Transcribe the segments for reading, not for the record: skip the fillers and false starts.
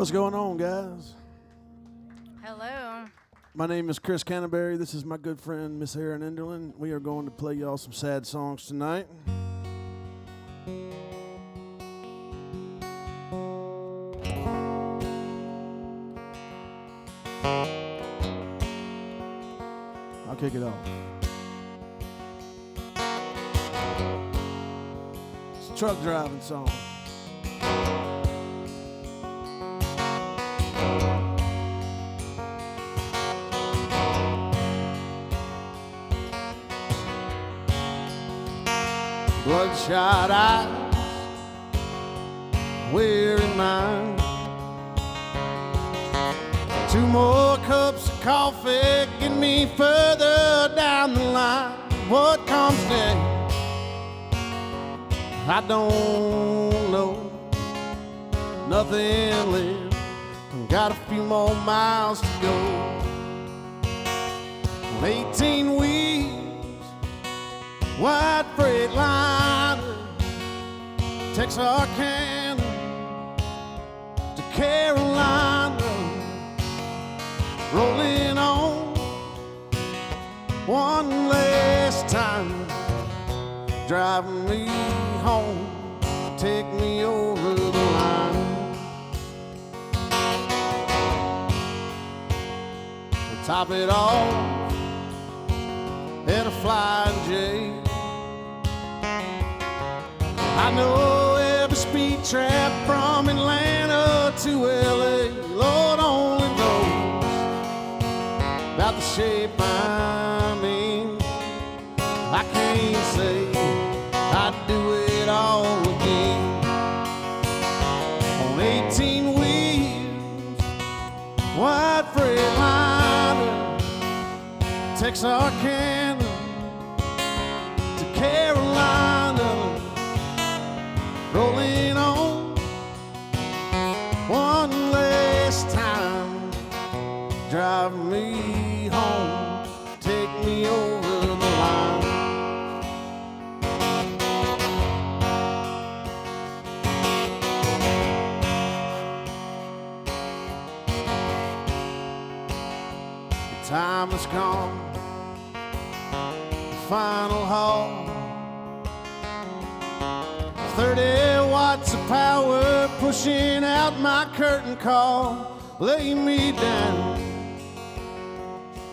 What's going on, guys? Hello. My name is Chris Canterbury. This is my good friend, Miss Erin Enderlin. We are going to play y'all some sad songs tonight. I'll kick it off. It's a truck driving song. Bloodshot eyes, weary mind. 2 more cups of coffee get me further down the line. What comes next? I don't know. Nothing left. Got a few more miles to go. On 18 wheels, wide freight liner, Texarkana to Carolina, rolling on one last time, driving me home, take me over the line. To top it off, at a flying J. I know every speed trap from Atlanta to LA. Lord only knows about the shape I'm in. I can't say I'd do it all again. On 18 wheels, wide freight liner, Texarkana to Carolina, rolling on one last time, drive me home, take me over the line. The time has come, the final haul. 30 watts of power pushing out my curtain call. Lay me down,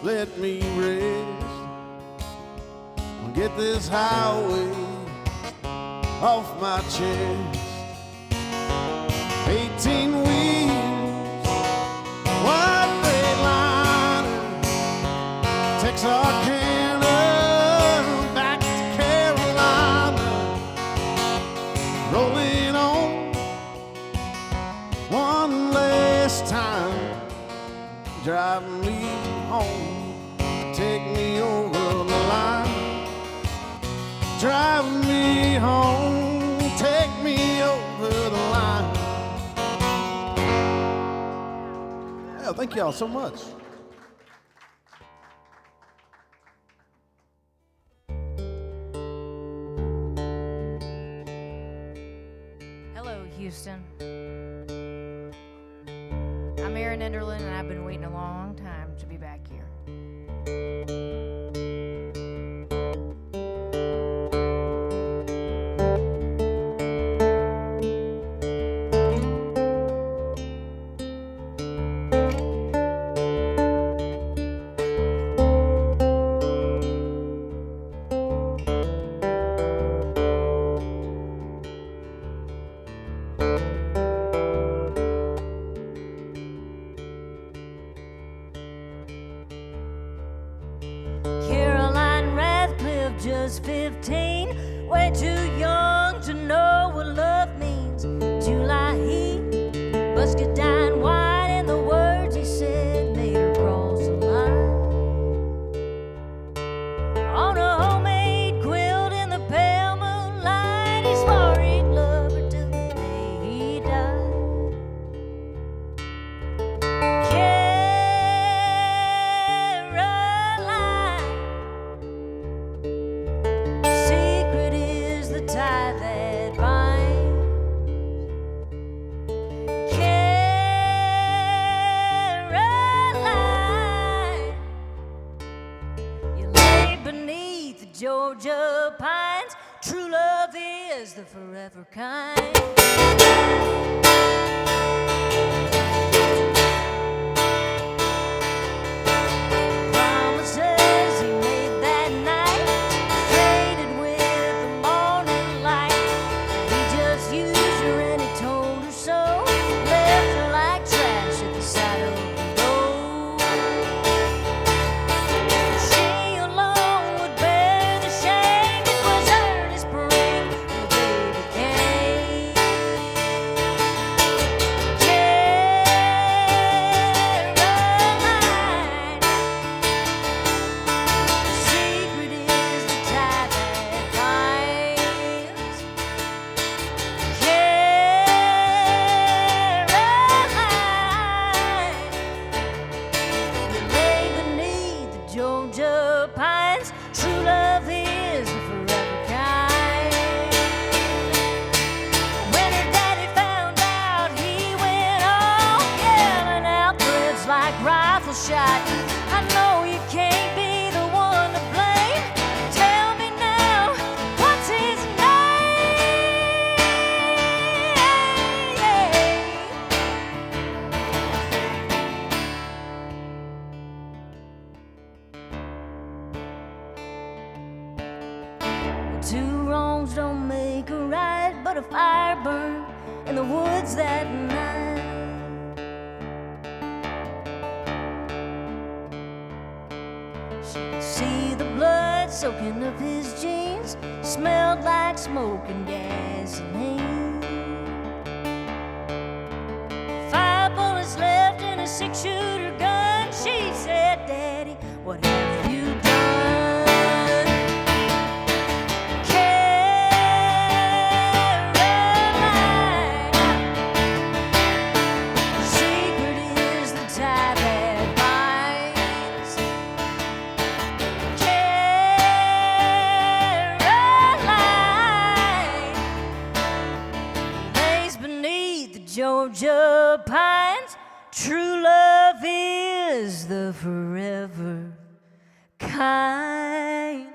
let me rest. Get this highway off my chest. 18 wheels, wide freight liner, Texarkana back to Carolina, rolling on one last time, drive me home, take me over the line. Drive me home, take me over the line. Yeah, thank y'all so much. Hello, Houston. I'm Erin Enderlin, and I've been waiting a long time to be back here. Just 15, way too young to know what love means. July heat, busket dying white, and the words he said made her cross the line. On a homemade quilt in the pale moonlight, he swore he'd love her till the day he died. Caroline, secret is the beneath the Georgia pines. True love is the forever kind. Promises he made that night faded with the morning light. He just used her and he told her so. Left her like trash at the side of the road. She alone would bear the shame. It was early spring when the baby came. Caroline, the secret is the tie that binds. Caroline, you lay beneath the Georgia pines. True love is the forever kind. When her daddy found out, he went off yelling out threats like rifle shot. I know you can't be the one to blame. Tell me now, what's his name? Two wrongs don't make a right, but a fire burned in the woods that night. She could see the blood soaking up his jeans, smelled like smoke and gasoline. 5 bullets left in a 6-shooter gun. She said, Daddy, what have you done? Caroline, the secret is the tie that binds. Caroline lays beneath the Georgia pines. True love is the forever kind.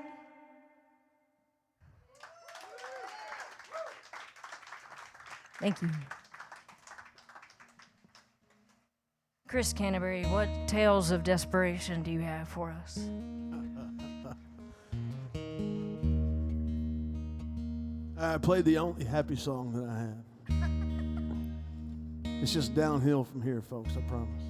Thank you. Chris Canterbury, what tales of desperation do you have for us? I played the only happy song that I have. It's just downhill from here, folks, I promise.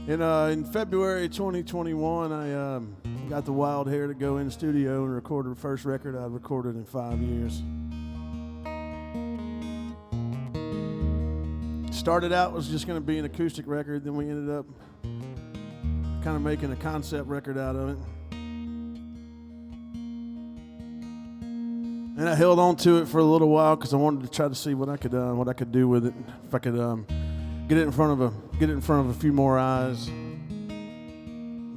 In February 2021, I got the wild hair to go in the studio and record the first record I'd recorded in 5 years. Started out was just going to be an acoustic record, then we ended up kind of making a concept record out of it. And I held on to it for a little while because I wanted to try to see what I could do with it. If I could get it in front of a few more eyes.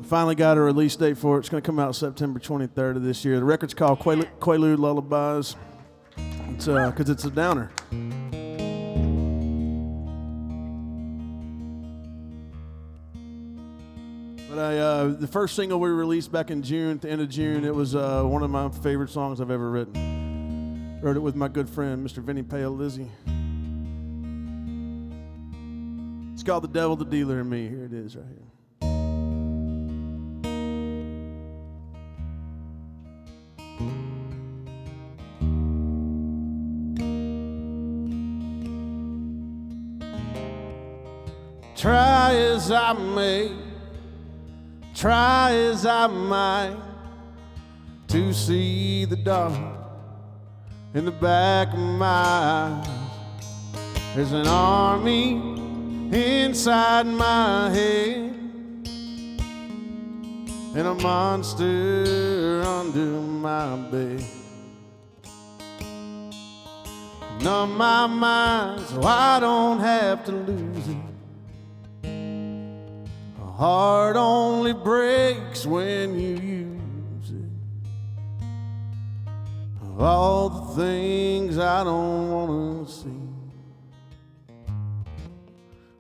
Finally got a release date for it. It's going to come out September 23rd of this year. The record's called Quaalude Lullabies. It's because it's a downer. But the first single we released back in June, at the end of June, it was one of my favorite songs I've ever written. Wrote it with my good friend, Mr. Vinny Paolizzi. It's called The Devil, the Dealer, and Me. Here it is right here. Try as I may, try as I might, to see the dark in the back of my eyes. There's an army inside my head and a monster under my bed. Numb my mind so I don't have to lose it. A heart only breaks when you use it. Of all the things I don't want to see,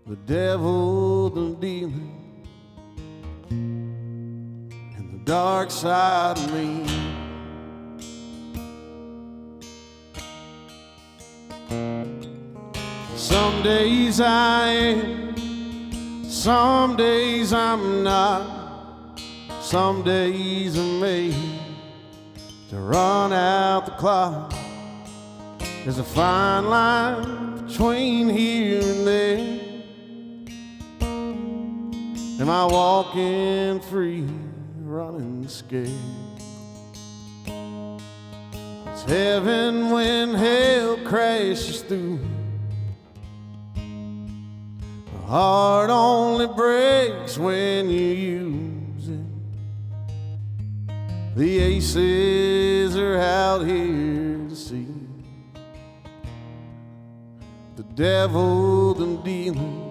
the devil, the demon, and the dark side of me. Some days I am, some days I'm not, some days I'm made to run out the clock. There's a fine line between here and there. Am I walking free, running scared? It's heaven when hell crashes through. The heart only breaks when you use it. The aces are out here to see. The devil, the dealer,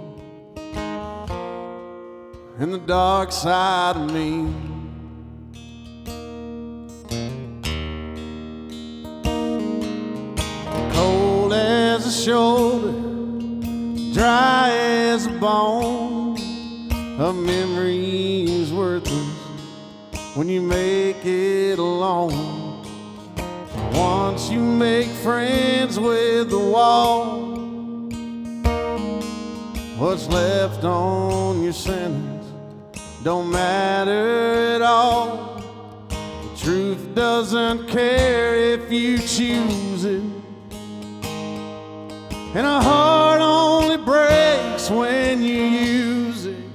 and the dark side of me. Cold as a shoulder, dry as a bone. A memory is worthless when you make it alone. Once you make friends with the wall, what's left on your sentence don't matter at all. The truth doesn't care if you choose it, and a heart only breaks when you use it.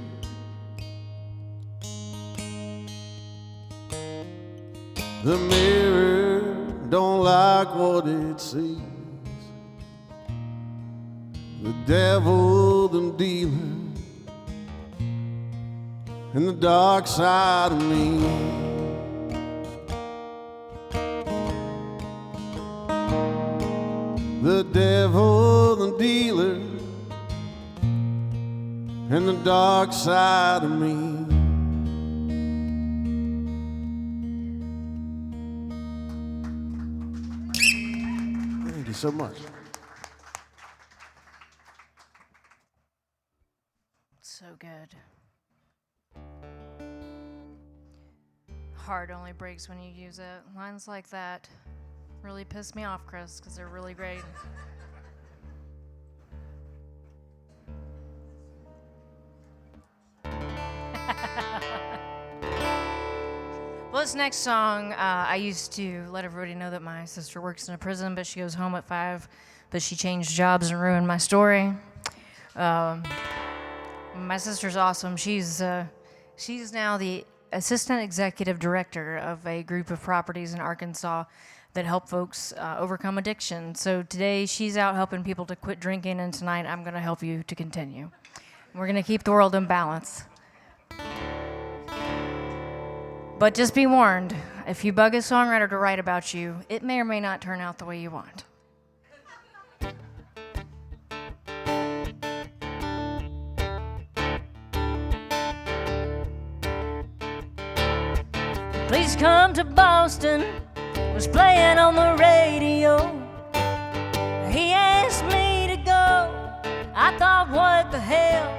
The mirror don't like what it sees. The devil, the dealer, and the dark side of me. The devil, the dealer, and the dark side of me. Thank you so much. So good. Heart only breaks when you use it. Lines like that really piss me off, Chris, because they're really great. Well, this next song, I used to let everybody know that my sister works in a prison, but she goes home at 5, but she changed jobs and ruined my story. My sister's awesome. She's now the assistant executive director of a group of properties in Arkansas that help folks overcome addiction. So today she's out helping people to quit drinking, and tonight I'm going to help you to continue. We're going to keep the world in balance. But just be warned, if you bug a songwriter to write about you, it may or may not turn out the way you want. Please Come to Boston was playing on the radio. He asked me to go. I thought, what the hell?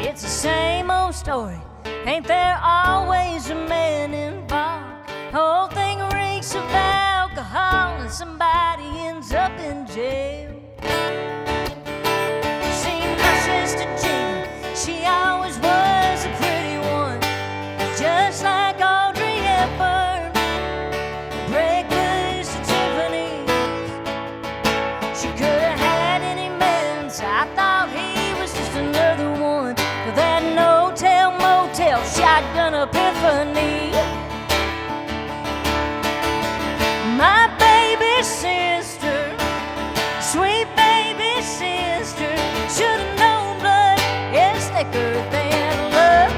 It's the same old story. Ain't there always a man involved? The whole thing reeks of alcohol and somebody ends up in jail. See, my sister Jean, she always was a pretty one, just like Audrey Hepburn, Breakfast at Tiffany's. She could have had any man, so I thought he was just another one for that no-tell motel shotgun epiphany. My baby sister, sweet baby sister, should have known blood is thicker than love.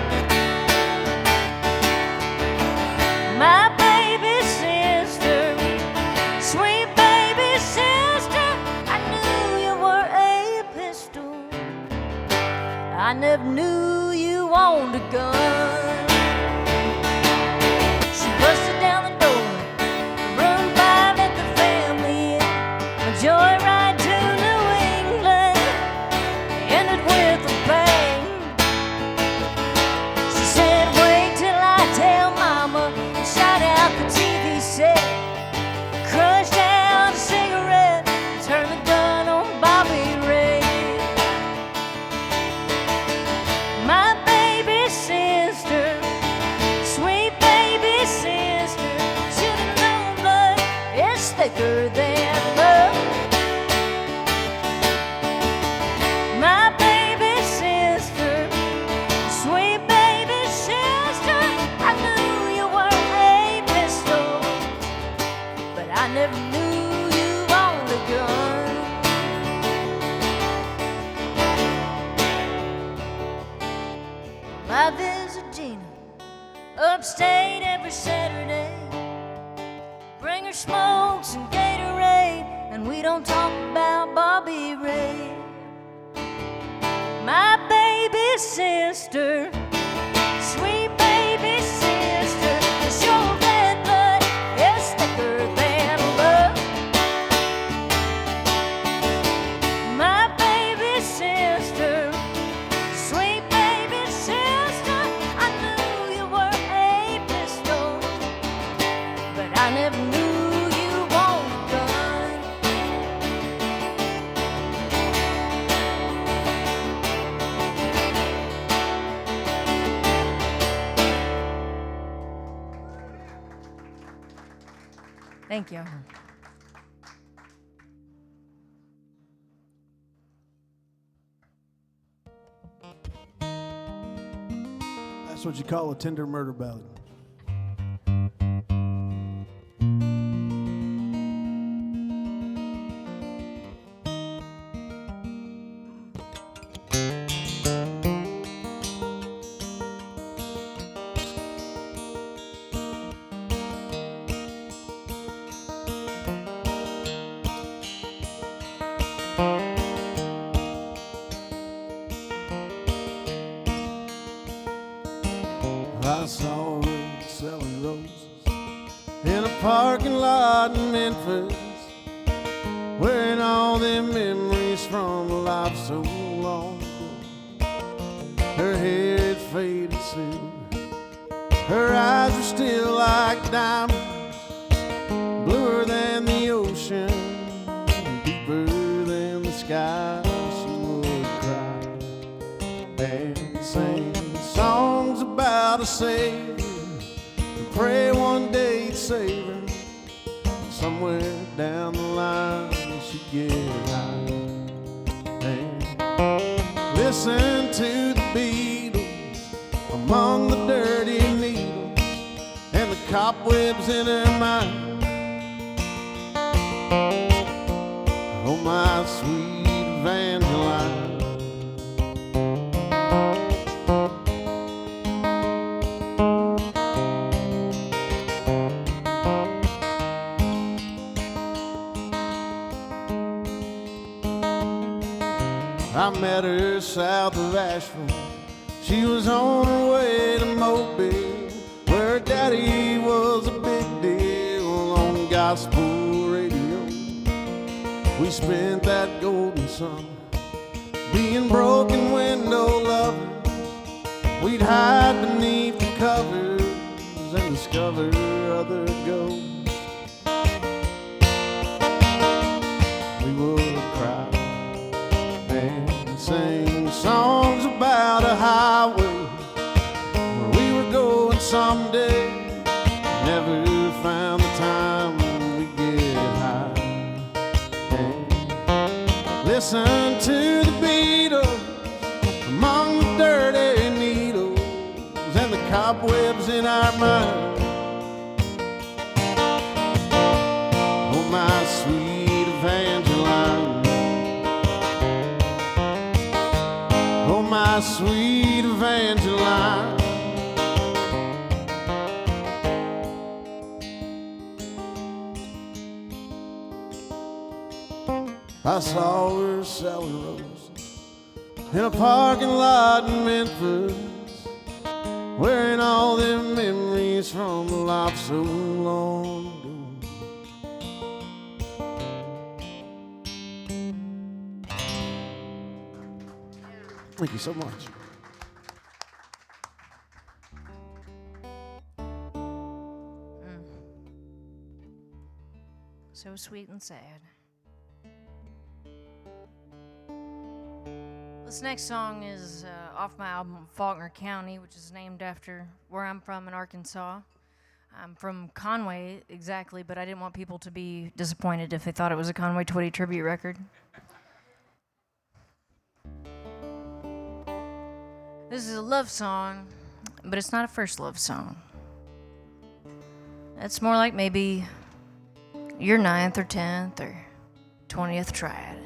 My baby sister, sweet baby sister, I knew you were a pistol. I never knew you owned a gun. She busted down the door, room 5 at the family inn, a joyride to New England. don't talk about Bobby Ray. My baby sister, sweet baby sister, is your red blood is thicker than love. My baby sister, sweet baby sister, I knew you were a pistol, but I never knew you owned a gun. Thank you. That's what you call a tender murder ballad. I saw her selling roses in a parking lot in Memphis, wearing all them memories from a life so long ago. Her hair had faded silver, her eyes were still like diamonds, bluer than the ocean, deeper than the sky. She would cry and sing songs about a savior and pray one day he'd save her. Somewhere down the line she'd get high and listen to the Beatles among the dirty needles and the cobwebs in her mind. Oh, my sweet Evangeline. I met her south of Asheville. She was on her way to Mobile, where her daddy was a big deal on gospel radio. We spent that golden summer being broken window lovers. We'd hide beneath the covers and discover other ghosts. We would cry and sing songs about a highway where we were going someday. Never found the time we get high and listen to the Beatles among the dirty needles and the cobwebs in our mind. Oh, my sweet Evangeline. Oh, my sweet Evangeline. I saw her selling roses in a parking lot in Memphis, wearing all them memories from a life so long ago. Thank you so much. So sweet and sad. This next song is off my album Faulkner County, which is named after where I'm from in Arkansas. I'm from Conway exactly, but I didn't want people to be disappointed if they thought it was a Conway Twitty tribute record. This is a love song, but it's not a first love song. It's more like maybe your 9th or 10th or 20th try at it.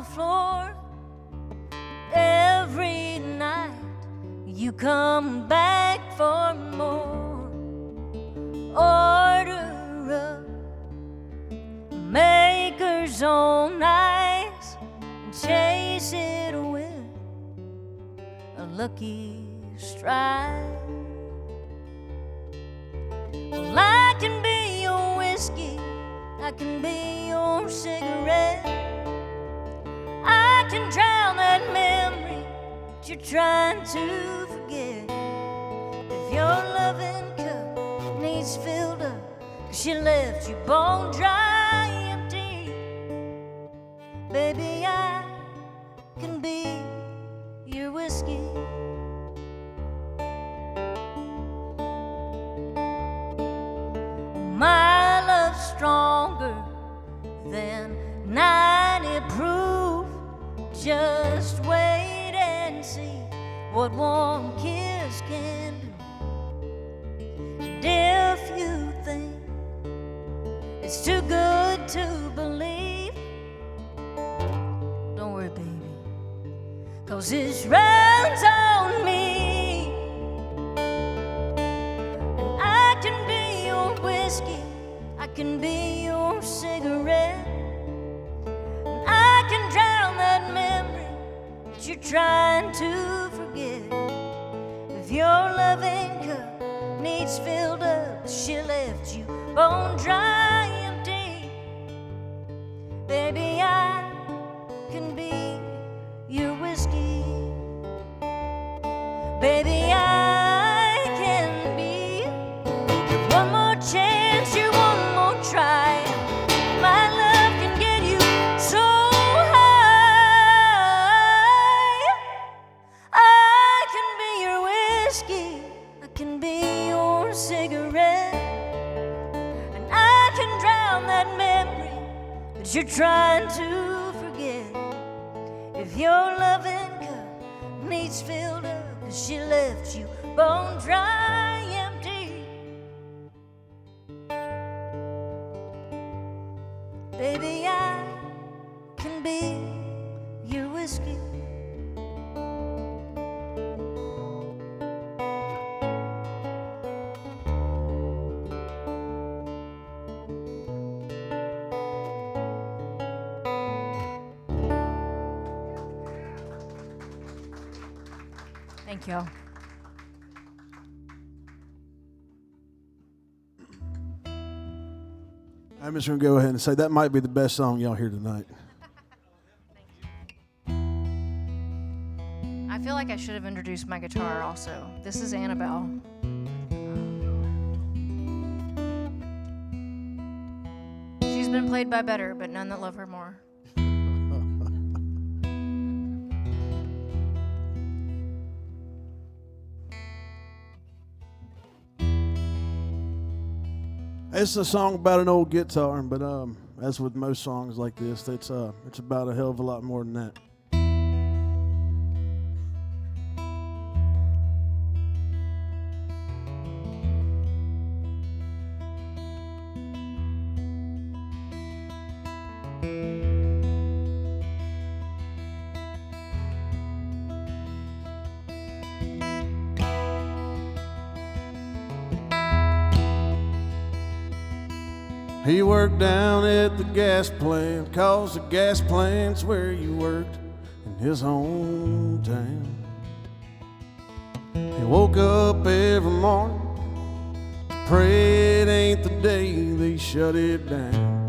the floor. Every night you come back for more. Order up Maker's own ice and chase it with a lucky strike. Well, I can be your whiskey, I can be your cigarette. I can drown that memory that you're trying to forget. If your loving cup needs filled up, 'cause she left you bone dry empty, baby, I can be your whiskey. My love's stronger than 90 proof. Just wait and see what one kiss can do. And if you think it's too good to believe, don't worry, baby, 'cause this runs on me. And I can be your whiskey, I can be your cigarette. And I can drown that memory that you're trying to forget. If your loving cup needs filled up, she left you bone dry empty, baby, I can be your whiskey. Baby, I can be one more chance, you one more try. My love can get you so high. I can be your whiskey, I can be your cigarette. And I can drown that memory that you're trying to forget. If your loving cup needs filled up, 'cause she left you bone dry empty, baby, I can be your whiskey. Thank y'all. I'm just going to go ahead and say that might be the best song y'all hear tonight. I feel like I should have introduced my guitar also. This is Annabelle. She's been played by better, but none that love her more. It's a song about an old guitar, but as with most songs like this, it's about a hell of a lot more than that. He worked down at the gas plant, 'cause the gas plant's where you worked in his hometown. He woke up every morning to pray it ain't the day they shut it down.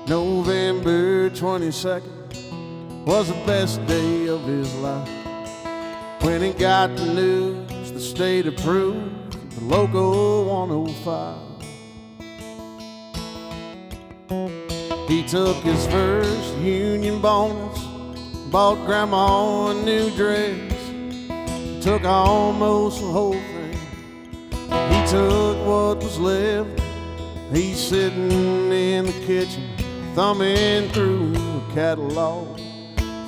November 22nd was the best day of his life, when he got the news the state approved the local 105. He took his first union bonus, bought grandma a new dress, took almost the whole thing. He took what was left. He's sitting in the kitchen, thumbing through a catalog,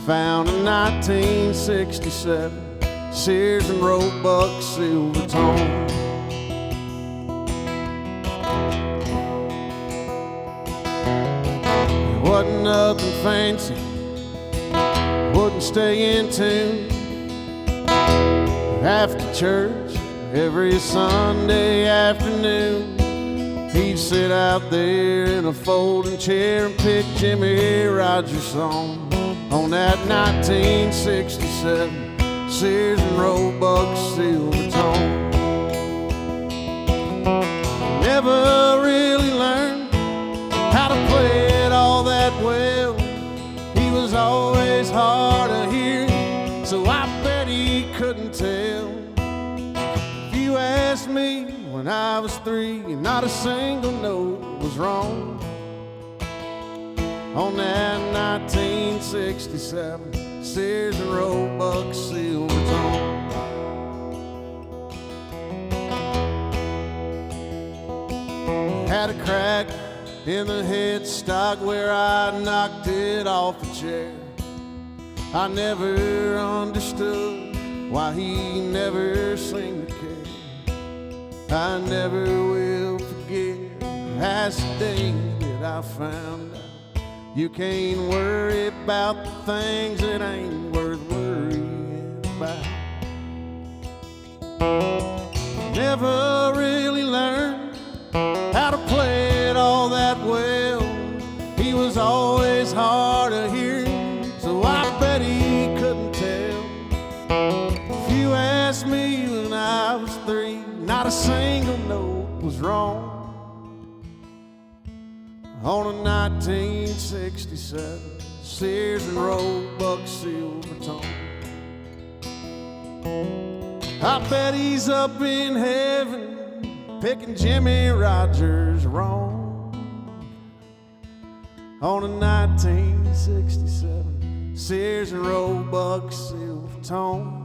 found a 1967 Sears and Roebuck silver tone. wasn't nothing fancy, wouldn't stay in tune. After church, every Sunday afternoon, he'd sit out there in a folding chair and pick Jimmy Rogers' song on that 1967 Sears and Roebuck silver tone. Never really learned how to play it all that well. He was always hard of hearing, so I bet he couldn't tell. If you asked me when I was 3, not a single note was wrong on that 1967 Sears and Roebuck silver tone. Had a crack in the headstock where I knocked it off a chair. I never understood why he never seemed to care. I never will forget that's the day that I found out you can't worry about the things that ain't worth worrying about. Never really learned how to play it all that well. He was always hard of hearing, so I bet he couldn't tell. If you asked me when I was 3, not a single note was wrong on a 1967 Sears and Roebuck silver tone. I bet he's up in heaven picking Jimmy Rogers wrong on a 1967 Sears and Roebuck silver tone.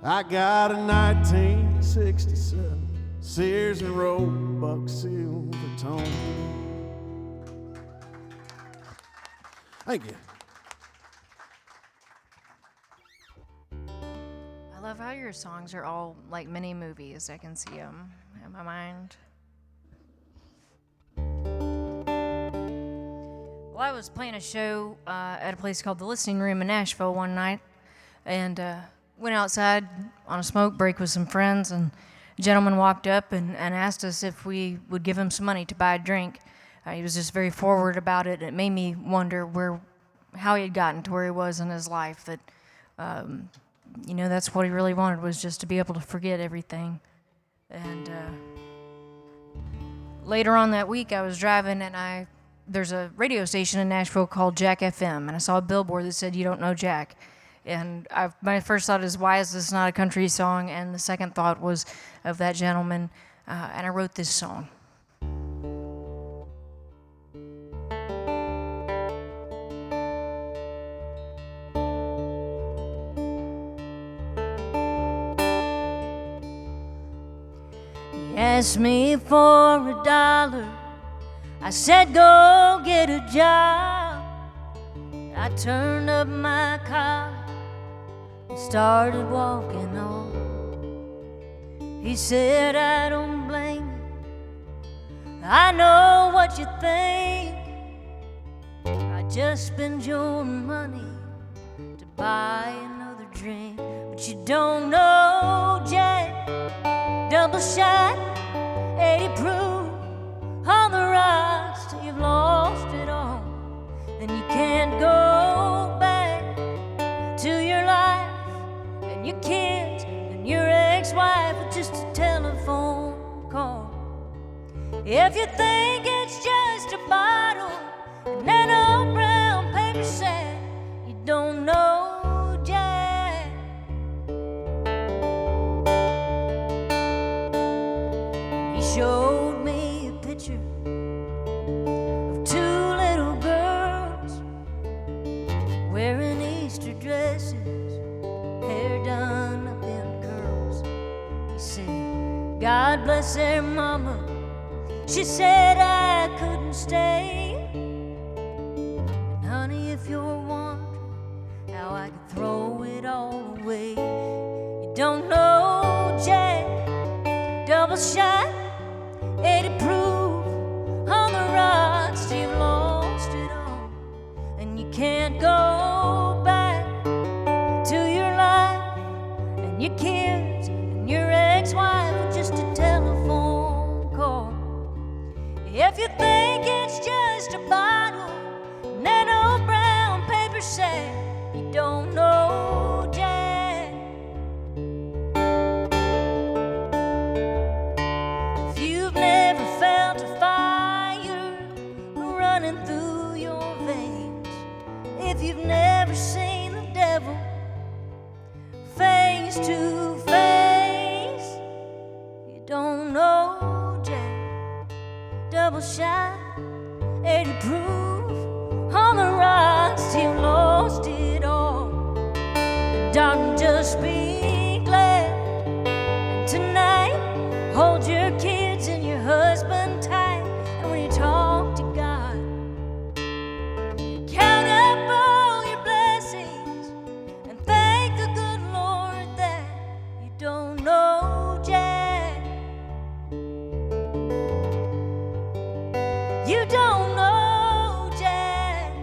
I got a 1967 Sears and Roebuck silver tone. Thank you. I love how your songs are all like mini movies. I can see them in my mind. Well, I was playing a show at a place called the Listening Room in Nashville one night, and went outside on a smoke break with some friends, and a gentleman walked up and asked us if we would give him some money to buy a drink. He was just very forward about it. It made me wonder how he had gotten to where he was in his life, that that's what he really wanted, was just to be able to forget everything. And later on that week, I was driving, and there's a radio station in Nashville called Jack FM, and I saw a billboard that said, "You don't know Jack." And my first thought is, why is this not a country song? And the second thought was of that gentleman, and I wrote this song. He asked me for $1. I said, go get a job. I turned up my collar and started walking on. He said, I don't blame you. I know what you think. I just spent your money to buy another drink. But you don't know Jack, double shot, 80 proof on the rocks till you've lost it all. And you can't go back to your life and your kids and your ex-wife with just a telephone call. If you think it's just a bottle and an old brown paper sack, you don't know Jack. He showed me a picture of 2 little girls wearing Easter dresses, hair done up in curls. He said, God bless their mama. She said I couldn't stay. And honey, if you're wondering how I could throw it all away, you don't know Jack, double shot, 80 proof on the rocks till you've lost never said you don't know Jack. If you've never felt a fire running through your veins, if you've never seen the devil face to face, you don't know Jack. Double shot, 80 proof, on the rocks till lost it all. Darling, just be glad. And tonight, hold your kids and your husband tight. And when you talk to God, count up all your blessings and thank the good Lord that you don't know Jack. You don't know Jack.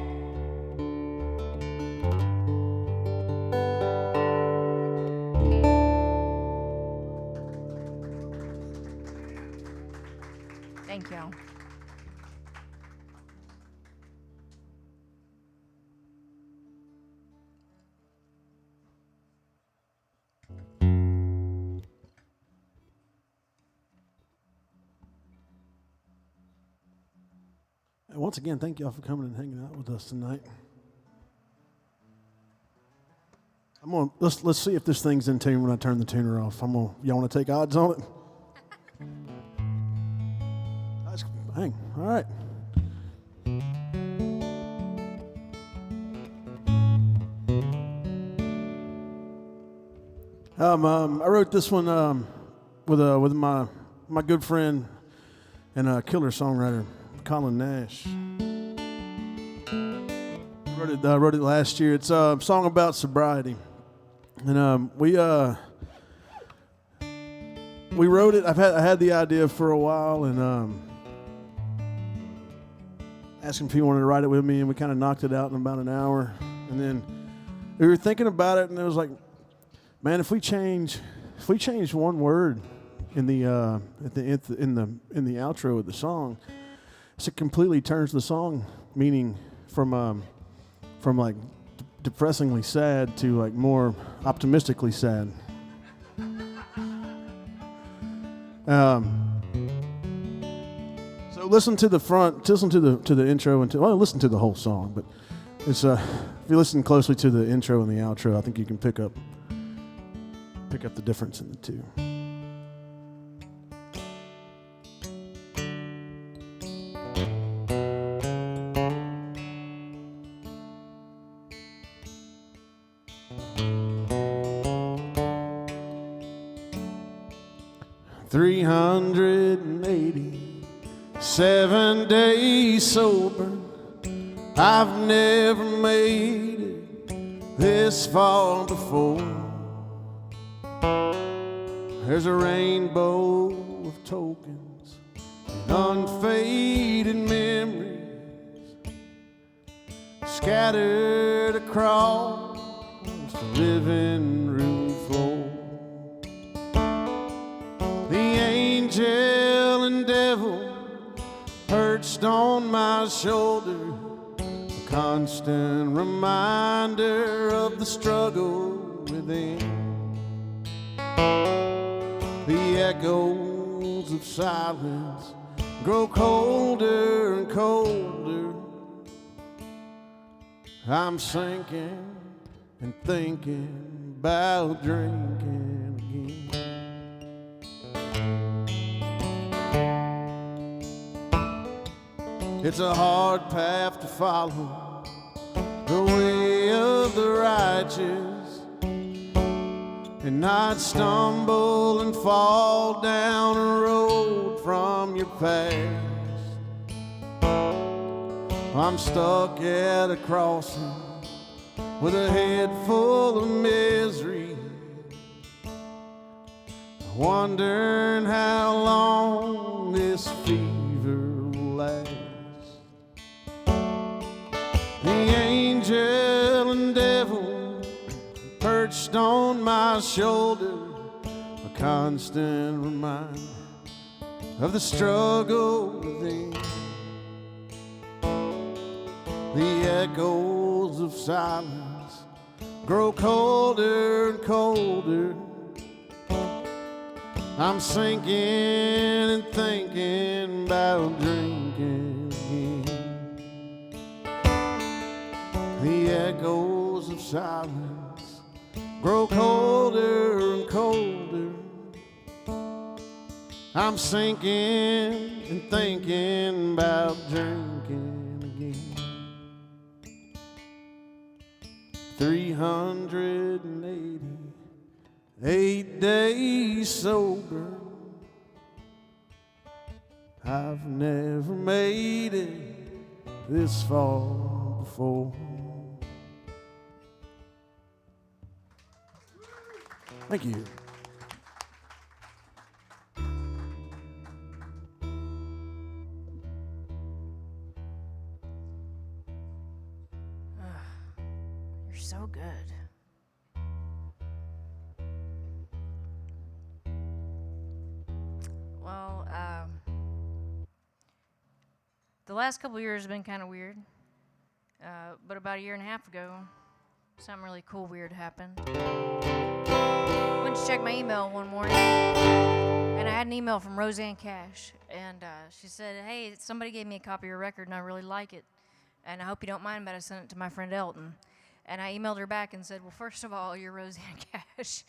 Thank y'all. And once again, thank y'all for coming and hanging out with us tonight. Let's see if this thing's in tune when I turn the tuner off. Y'all want to take odds on it? Hang, all right. I wrote this one with my good friend and a killer songwriter, Colin Nash. Wrote it last year. It's a song about sobriety, and we wrote it. I had the idea for a while, and asked him if he wanted to write it with me, and we kind of knocked it out in about an hour. And then we were thinking about it, and it was like, man, if we change one word in the outro of the song, it completely turns the song meaning from like depressingly sad to like more optimistically sad. So listen to the intro and listen to the whole song. But it's if you listen closely to the intro and the outro, I think you can pick up the difference in the two. $387 days sober. I've never made it this far before. There's a rainbow of tokens and unfaded memories scattered across the living room floor. The angel and devil perched on my shoulder, a constant reminder of the struggle within. The echoes of silence grow colder and colder. I'm sinking and thinking about drinking again. It's a hard path to follow, the way of the righteous, and I'd stumble and fall down a road from your past. I'm stuck at a crossing with a head full of misery, wondering how long this fever will last. The angel and devil perched on my shoulder, a constant reminder of the struggle within. The echoes echoes of silence grow colder and colder. I'm sinking and thinking about drinking again. The echoes of silence grow colder and colder. I'm sinking and thinking about drinking again. 388 days sober. I've never made it this far before. Thank you. You're so good. Well, the last couple years have been kind of weird. But about a year and a half ago, something really cool weird happened. I went to check my email one morning, and I had an email from Roseanne Cash, and she said, "Hey, somebody gave me a copy of your record, and I really like it, and I hope you don't mind, but I sent it to my friend Elton." And I emailed her back and said, "Well, first of all, you're Roseanne Cash,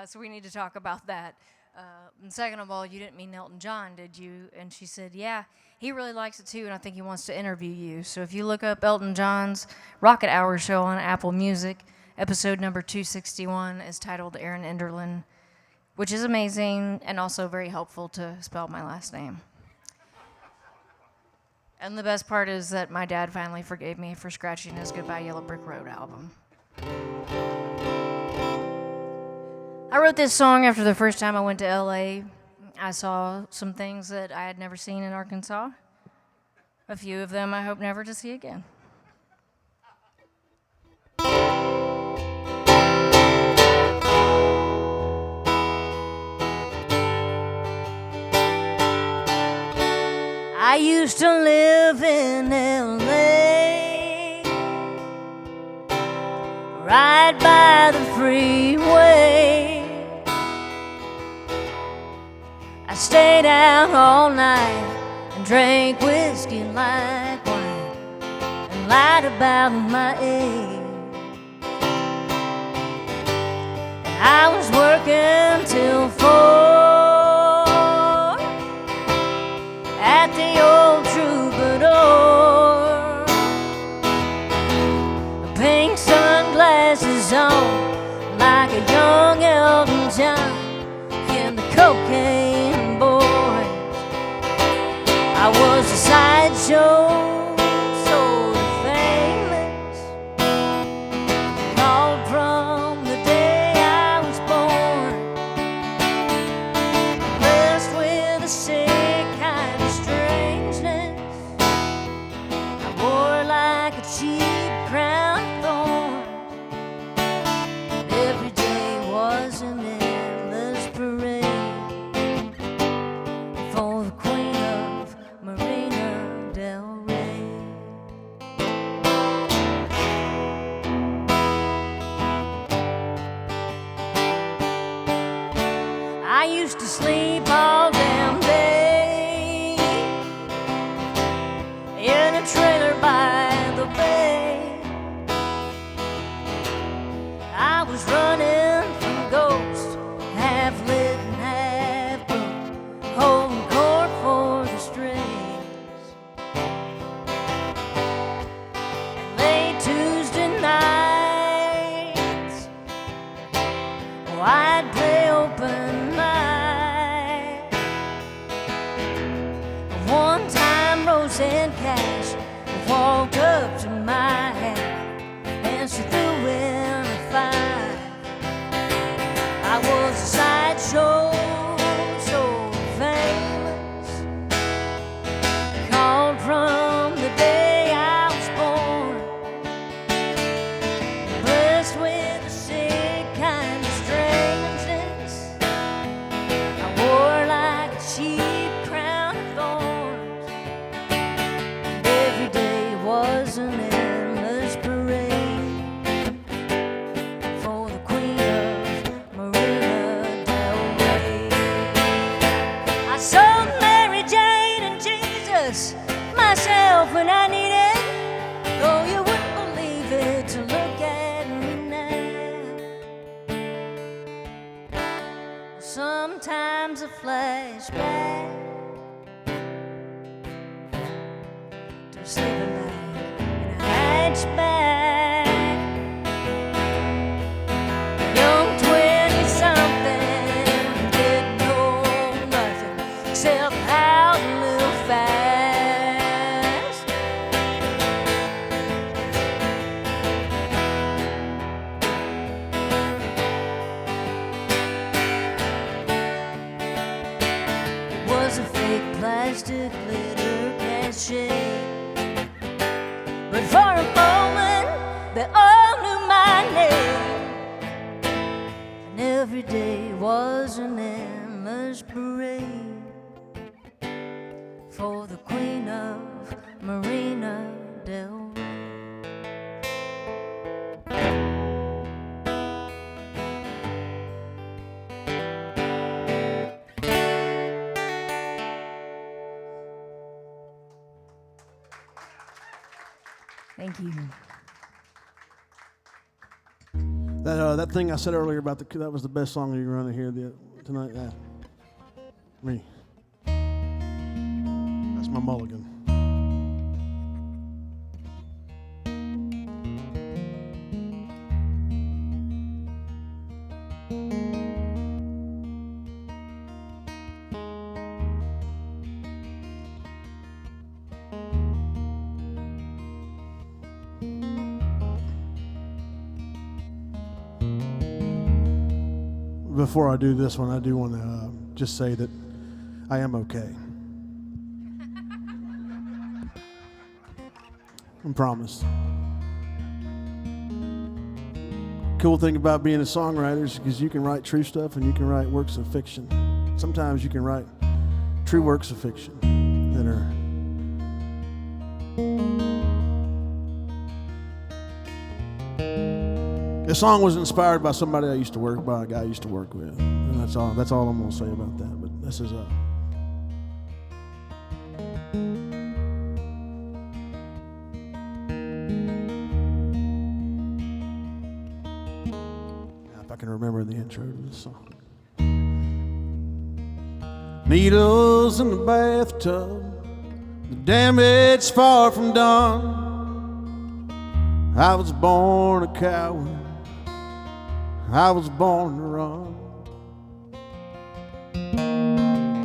so we need to talk about that. And second of all, you didn't mean Elton John, did you?" And she said, "Yeah, he really likes it too, and I think he wants to interview you. So if you look up Elton John's Rocket Hour show on Apple Music, episode number 261 is titled Erin Enderlin, which is amazing and also very helpful to spell my last name." And the best part is that my dad finally forgave me for scratching his Goodbye Yellow Brick Road album. I wrote this song after the first time I went to LA. I saw some things that I had never seen in Arkansas. A few of them I hope never to see again. I used to live in LA, right by the freeway. I stayed out all night and drank whiskey like wine and lied about my age. And I was working till 4 at the old Troubadour. Pink sunglasses on like a young Elton John in the cocaine boys. I was a sideshow, so famous, called from the day I was born, blessed with a sick kind of strangeness. I wore like a cheap crown of thorns, and every day was an endless parade for the Queen of Marina Del Rey. I used to sleep all damn day in a trailer by the bay. I was running from ghosts, half lit and half broke, holding court for the strays. And late Tuesday nights, oh, I'd play open mic. One time Roseanne Cash walked up to my house and she threw in a five. I was a sideshow, so famous, called from the day I was born, blessed with a sick kind of strangeness. I wore like a cheap crown of thorns, and every day was an endless parade So Mary Jane and Jesus, myself when I needed. Oh, you wouldn't believe it to look at me now. Sometimes a flashback to sleeping bag in a hatchback. Young 20-something didn't know nothing except how to live fast. It was a fake plastic glitter cachet, but for a moment they all knew my name. And every day was an endless parade for the Queen of Marina del Rey. Thank you. That thing I said earlier about that was the best song you're going to hear tonight. Me. That's my mulligan. Before I do this one, I do want to just say that I am okay. I promise. Cool thing about being a songwriter is because you can write true stuff and you can write works of fiction. Sometimes you can write true works of fiction that are This song was inspired by somebody a guy I used to work with. And that's all I'm going to say about that. But this is if I can remember the intro to this song. Needles in the bathtub, the damage far from done. I was born a coward, I was born to run.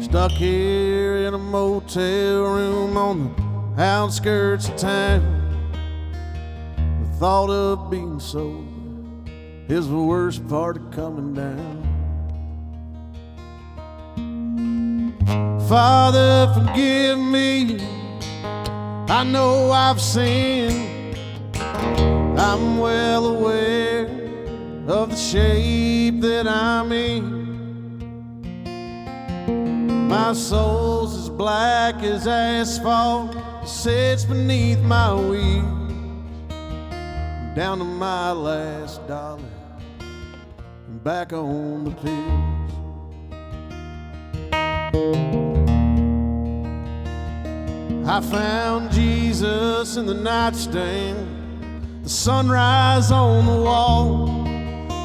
Stuck here in a motel room on the outskirts of town. The thought of being sober is the worst part of coming down. Father, forgive me, I know I've sinned. I'm well aware of the shape that I'm in. My soul's as black as asphalt, it sits beneath my wheels. Down to my last dollar and back on the pills. I found Jesus in the nightstand, the sunrise on the wall.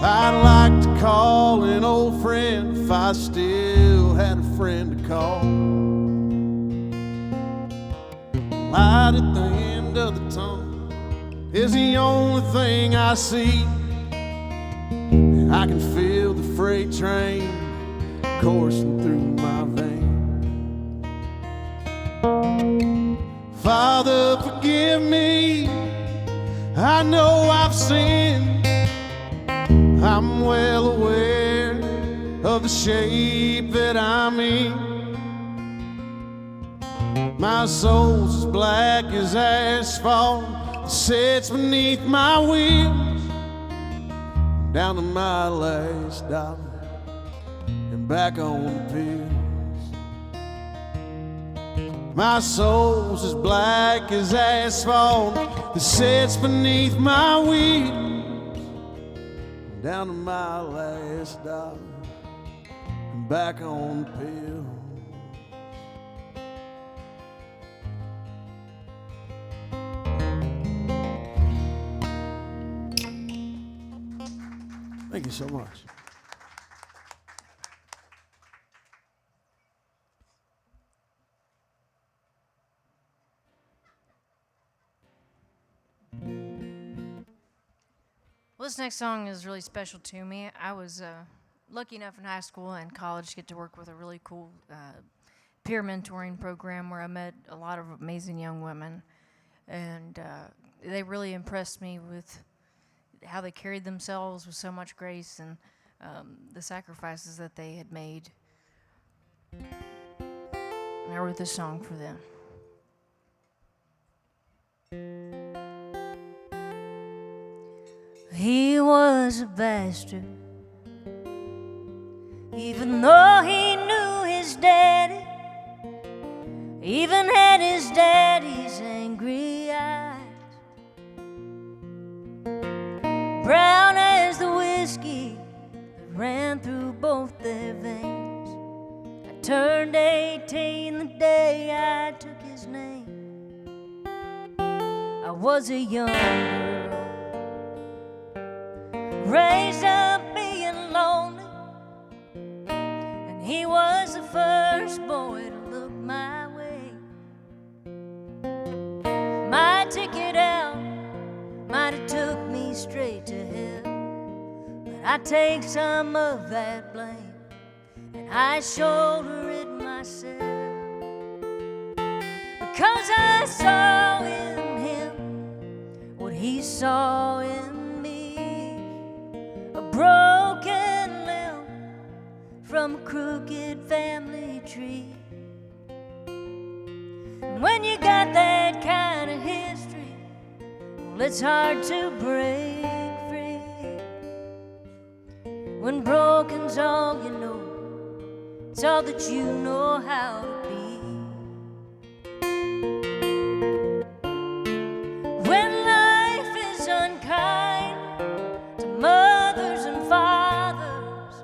I'd like to call an old friend if I still had a friend to call. Light at the end of the tunnel is the only thing I see. And I can feel the freight train coursing through my veins. Father, forgive me, I know I've sinned. I'm well aware of the shape that I'm in. My soul's as black as asphalt, it sits beneath my wheels. Down to my last dollar and back on the pills. My soul's as black as asphalt that sits beneath my wheels. Down to my last dollar and back on the pills. Thank you so much. Well, this next song is really special to me. I was lucky enough in high school and college to get to work with a really cool peer mentoring program where I met a lot of amazing young women. And they really impressed me with how they carried themselves with so much grace and the sacrifices that they had made. And I wrote this song for them. He was a bastard, even though he knew his daddy, even had his daddy's angry eyes. Brown as the whiskey that ran through both their veins. I turned 18 the day I took his name. I was a young girl, raised up being lonely, and he was the first boy to look my way. My ticket out might have took me straight to hell, but I take some of that blame and I shoulder it myself, because I saw in him what he saw in broken limb from a crooked family tree. And when you got that kind of history, well, it's hard to break free. When broken's all you know, it's all that you know how to be. When life is unkind to mothers and fathers,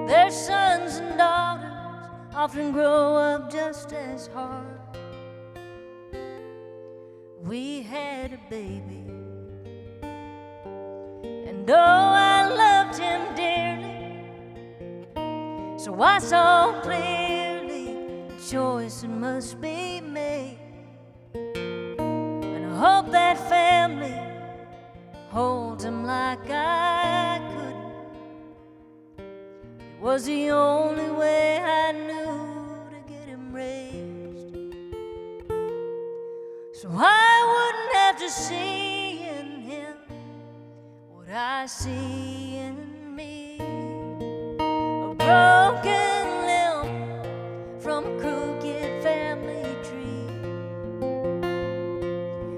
their sons and daughters often grow up just as hard. We had a baby, and oh, I loved him dearly, so I saw clearly the choice that must be made. And I hope that family holds him like I couldn't. It was the only way I knew to get him raised, so I wouldn't have to see in him what I see in me. A broken limb from a crooked family tree.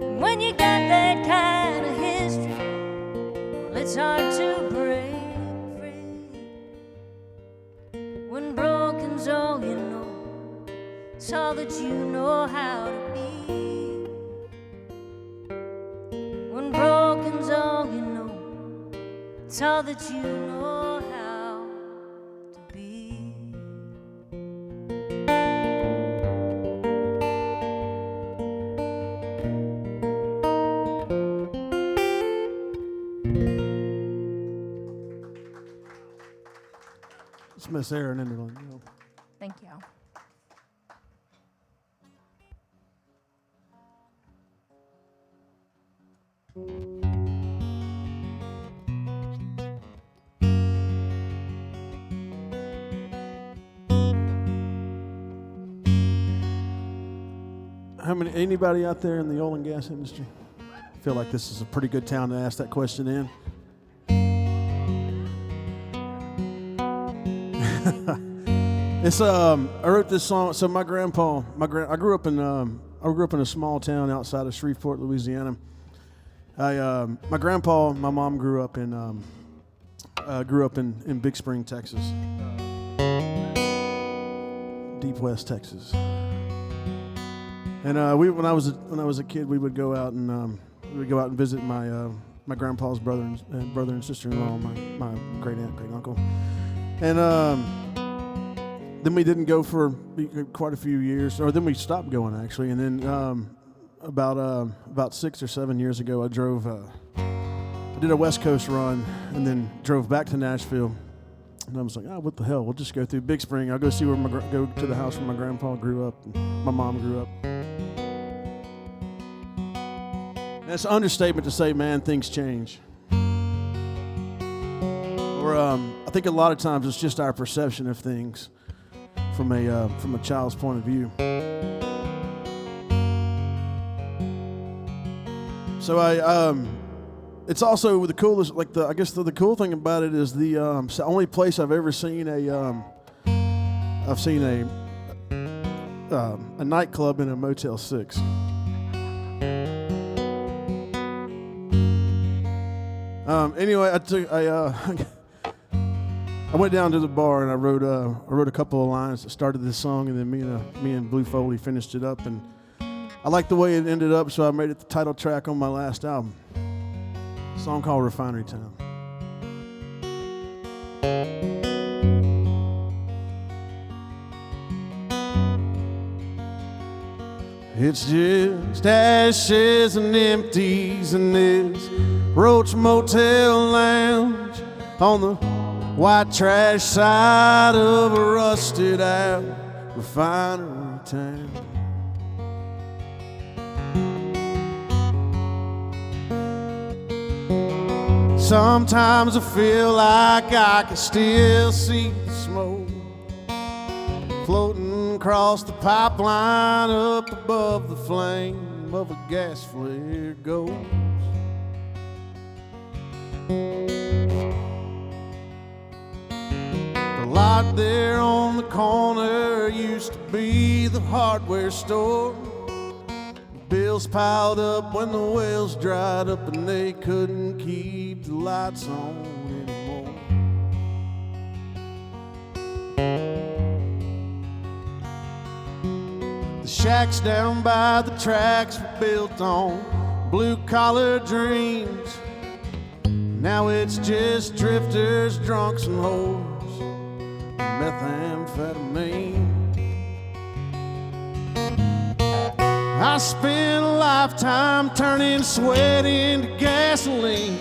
And when you got that kind of history, well, it's hard to break free. When broken's all you know, it's all that you know how to be. When broken's all you know, it's all that you know how to be. It's Miss Erin Enderlin. You know. Thank you. Anybody out there in the oil and gas industry? I feel like this is a pretty good town to ask that question in. It's I wrote this song. So my grandpa, I grew up in a small town outside of Shreveport, Louisiana. My grandpa, my mom grew up in Big Spring, Texas, Deep West Texas. And when I was a kid, we would go out and visit my grandpa's brother and sister-in-law, my great aunt, great uncle, and then we didn't go for quite a few years, or then we stopped going actually, and then about 6 or 7 years ago, I did did a West Coast run and then drove back to Nashville. And I was like, oh, what the hell? We'll just go through Big Spring. I'll go see where go to the house where my grandpa grew up and my mom grew up. That's an understatement to say, man, things change. Or I think a lot of times it's just our perception of things from a child's point of view. So it's also the coolest. I guess the cool thing about it is the only place I've ever seen a nightclub in a Motel 6. Anyway, I went down to the bar and I wrote a couple of lines that started this song, and then me and Blue Foley finished it up, and I liked the way it ended up, so I made it the title track on my last album. A song called Refinery Town. It's just ashes and empties in this Roach Motel lounge on the white trash side of a rusted out refinery town. Sometimes I feel like I can still see the smoke floating across the pipeline up above the flame of a gas flare ghost. The lot there on the corner used to be the hardware store. Bills piled up when the wells dried up and they couldn't keep the lights on anymore. The shacks down by the tracks were built on blue-collar dreams. Now it's just drifters, drunks, and whores, methamphetamine. I spent a lifetime turning sweat into gasoline.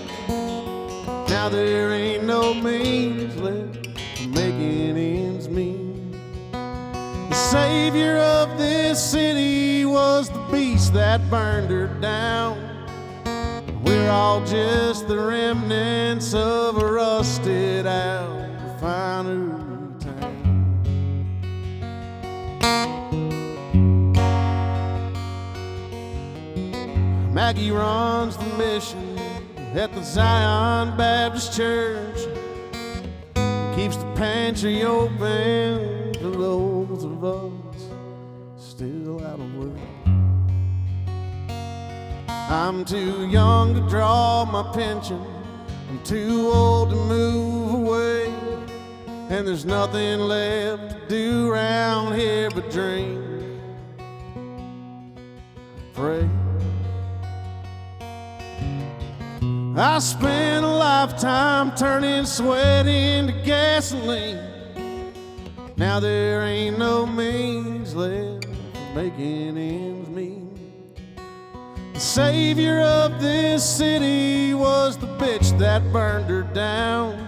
Now there ain't no means left for making ends meet. The savior of this city was the beast that burned her down. We're all just the remnants of a rusted out refinery town. Maggie runs the mission at the Zion Baptist Church. Keeps the pantry open for those of us still out of work. I'm too young to draw my pension. I'm too old to move away. And there's nothing left to do around here but drink, pray. I spent a lifetime turning sweat into gasoline. Now there ain't no means left for making ends meet. The savior of this city was the bitch that burned her down.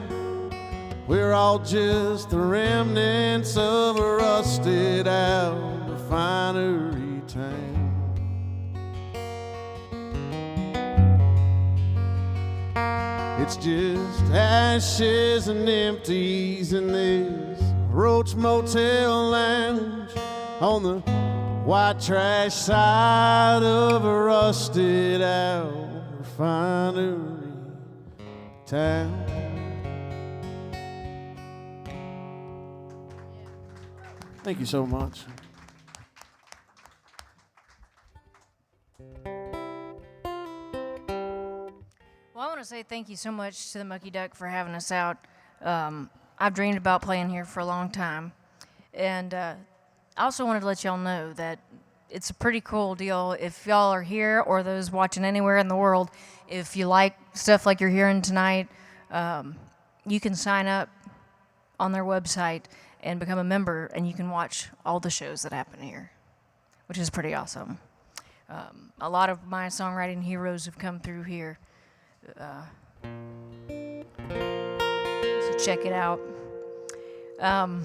We're all just the remnants of a rusted out refinery town. It's just ashes and empties in this Roach Motel lounge on the white trash side of a rusted out refinery town. Thank you so much. Well, I want to say thank you so much to the Mucky Duck for having us out. I've dreamed about playing here for a long time. And I also wanted to let y'all know that it's a pretty cool deal if y'all are here or those watching anywhere in the world. If you like stuff like you're hearing tonight, you can sign up on their website and become a member, and you can watch all the shows that happen here, which is pretty awesome. A lot of my songwriting heroes have come through here. So check it out. I'm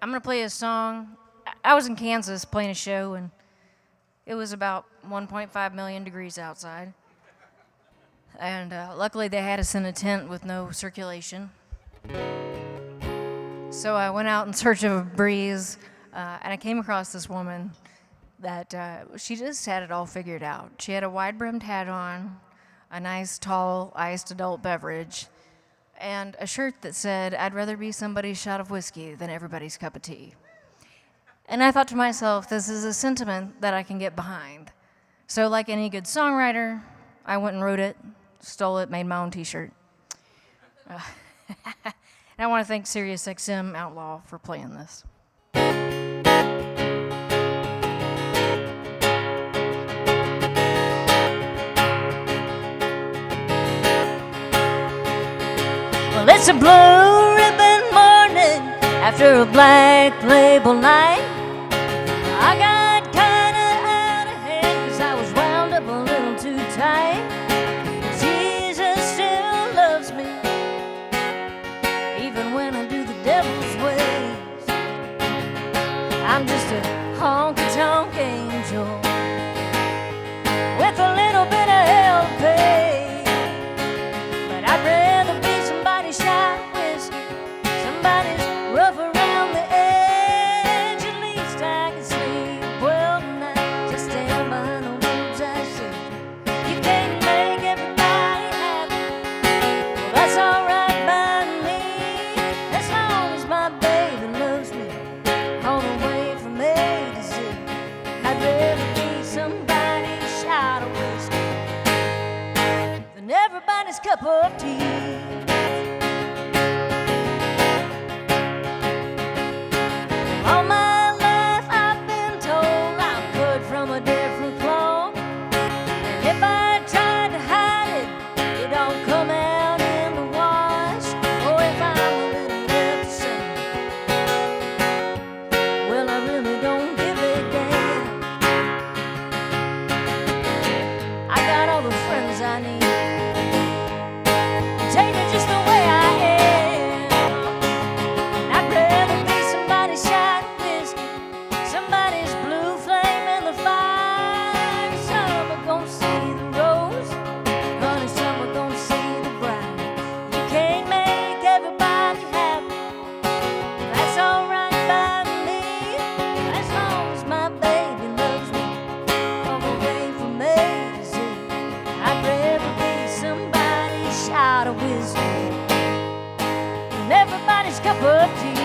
gonna play a song. I was in Kansas playing a show, and it was about 1.5 million degrees outside. And luckily they had us in a tent with no circulation. So I went out in search of a breeze, and I came across this woman that she just had it all figured out. She had a wide-brimmed hat on, a nice, tall, iced adult beverage, and a shirt that said, "I'd rather be somebody's shot of whiskey than everybody's cup of tea." And I thought to myself, this is a sentiment that I can get behind. So like any good songwriter, I went and wrote it, stole it, made my own t-shirt. And I want to thank SiriusXM Outlaw for playing this. Well, it's a blue ribbon morning after a black label night. I got kinda out of hand 'cause I was wound up a little too tight. Jesus still loves me, even when I do the devil's ways. I'm just a honky-tonk angel with a little bit of hell to pay. But I'd rather be somebody's shot of whiskey, somebody's rough around the edge. At least I can sleep well tonight, just stand behind the words I say. You can't make everybody happy, well, that's alright by me, as long as my baby loves me all the way from A to Z. I'd rather be somebody's shot of whiskey than everybody's cup of tea. All my life I've been told I'm cut from a different cloth, and if I tried to hide it, it don't come out in the wash. Oh, if I'm a little left to say, well, I really don't give a damn. I got all the friends I need, take me just the way I am. I'd rather be somebody's shot of whiskey, somebody's blue flame in the fire. Some are gonna see the rose, honey, some are gonna see the bride. You can't make everybody happy, that's alright by me, as long as my baby loves me all the way from A to Z. I'd rather be somebody's shot of whiskey than everybody's cup of tea.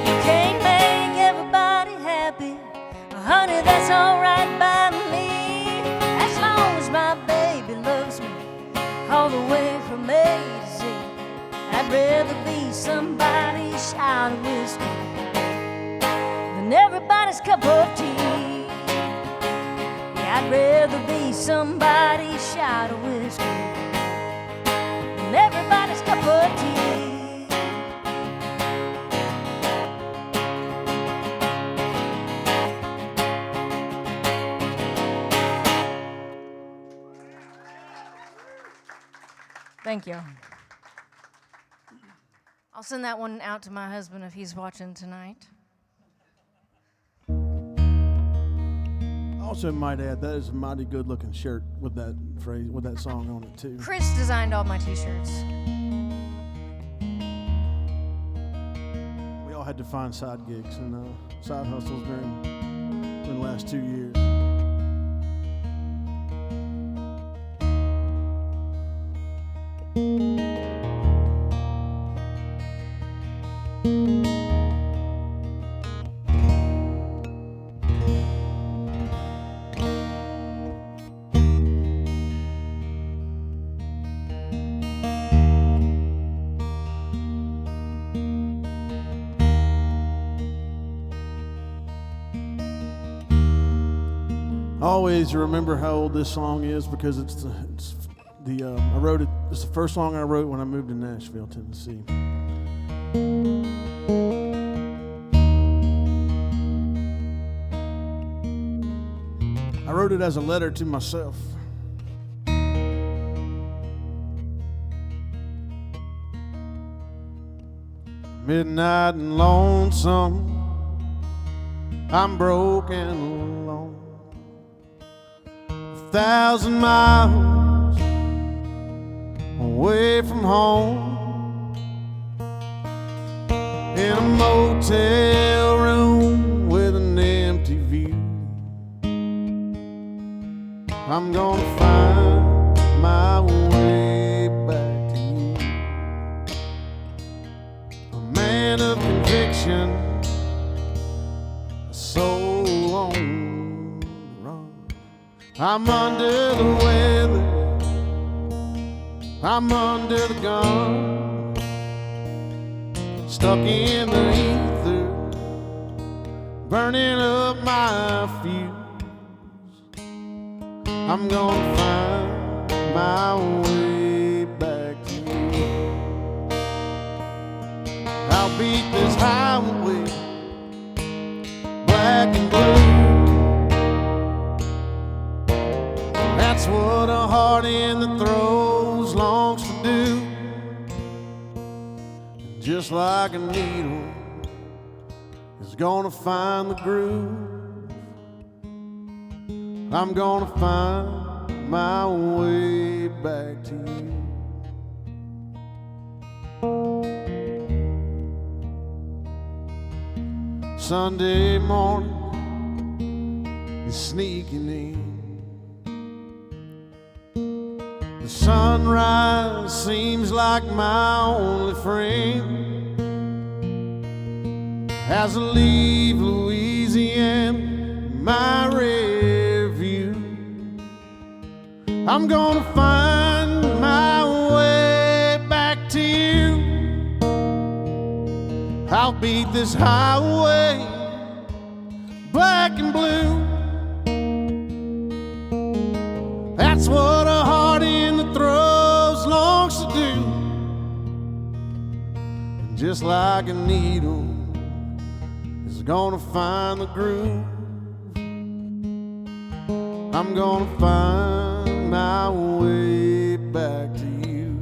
You can't make everybody happy, honey, that's alright by me, as long as my baby loves me all the way from A to Z. I'd rather be somebody's shot of whiskey than everybody's cup of tea. Yeah, I'd rather be somebody's shot of whiskey than everybody's cup of tea. Thank you. I'll send that one out to my husband if he's watching tonight. I also might add that is a mighty good looking shirt with that phrase, with that song on it too. Chris designed all my t-shirts. We all had to find side gigs and side hustles during the last 2 years. I always remember how old this song is because I wrote it. It's the first song I wrote when I moved to Nashville, Tennessee. I wrote it as a letter to myself. Midnight and lonesome, I'm broken alone. 1,000 miles away from home, in a motel room with an empty view. I'm gonna find my way back to you. A man of conviction, a soul on the run. I'm under the weather, I'm under the gun, stuck in the ether, burning up my fuse. I'm gonna find my way back to you. I'll beat this highway, black and blue. That's what a heart in the throes longs to do. And just like a needle is gonna find the groove, I'm gonna find my way back to you. Sunday morning is sneaking in. The sunrise seems like my only friend. As I leave Louisiana in my rear view, I'm gonna find my way back to you. I'll beat this highway, black and blue. That's what a heart in the throes longs to do. And just like a needle is gonna find the groove, I'm gonna find my way back to you.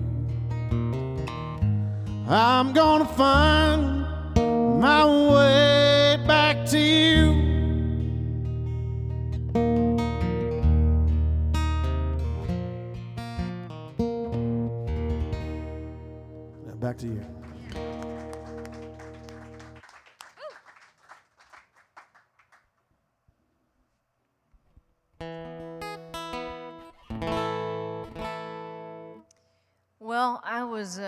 I'm gonna find my way back to you. Now back to you. Well, I was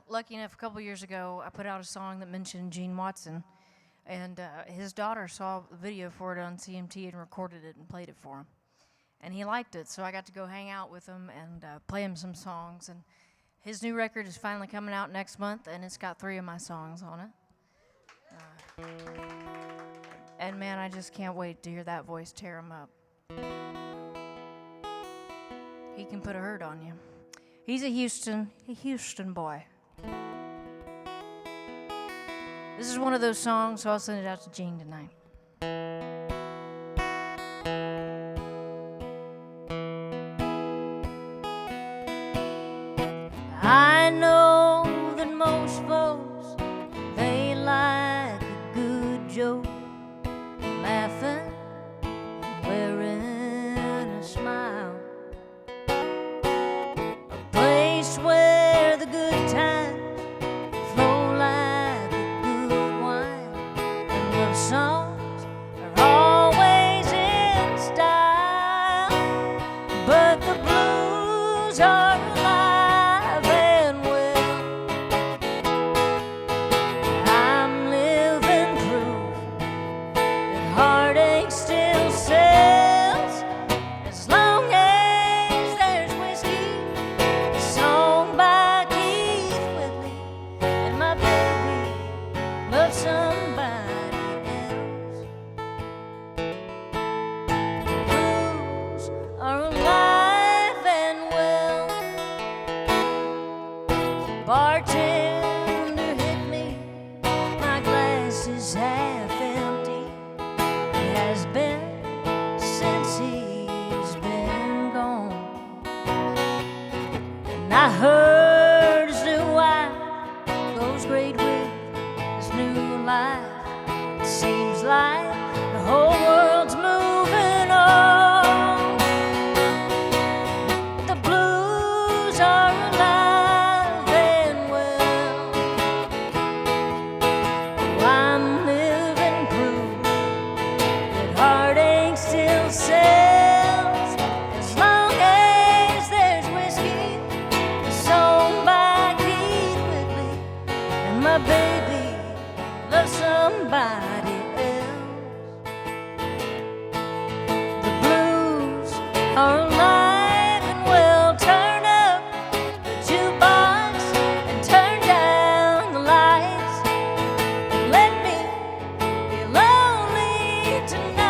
lucky enough a couple years ago, I put out a song that mentioned Gene Watson, and his daughter saw the video for it on CMT and recorded it and played it for him. And he liked it, so I got to go hang out with him and play him some songs. And his new record is finally coming out next month, and it's got 3 of my songs on it. And man, I just can't wait to hear that voice tear him up. He can put a hurt on you. He's a Houston boy. This is one of those songs, so I'll send it out to Gene tonight. I know that most folks, they like a good joke, laughing, wearing a smile. Where the good times flow like a good wine, and love songs are always in style, but the blues are alive and well. I'm living proof that heartache still sells, as long as there's whiskey. Song by Keith Whitley, and my baby loves somebody else. The blues are alive and well. And I heard his new wife goes great with his new life. It seems like the whole world's moving on. The blues are alive and well. I'm living proof that heartache still sells. As long as there's whiskey, a song by Keith Whitley, and my baby loves somebody else. The blues are alive and well. Turn up the jukebox and turn down the lights. Let me be lonely tonight.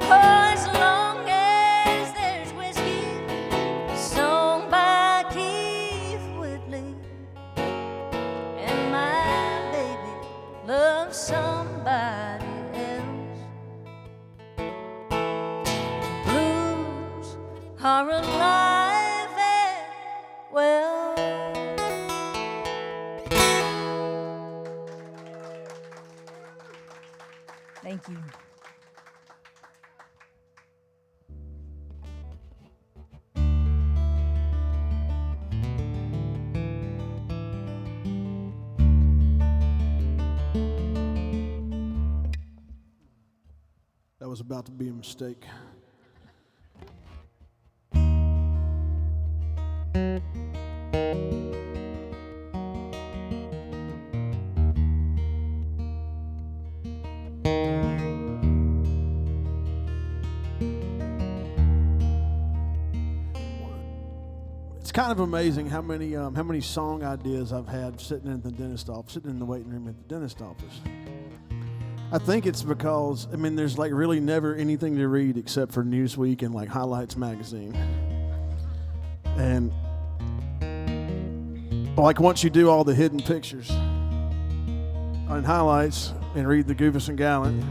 Oh, as long as there's whiskey, a song by Keith Whitley, and my baby loves somebody else. Blues are alive and well. Thank you. That was about to be a mistake. It's kind of amazing how many song ideas I've had sitting in the dentist office, sitting in the waiting room at the dentist office. I think it's because, there's like really never anything to read except for Newsweek and like Highlights magazine. And like once you do all the hidden pictures on Highlights and read the Goofus and Gallant,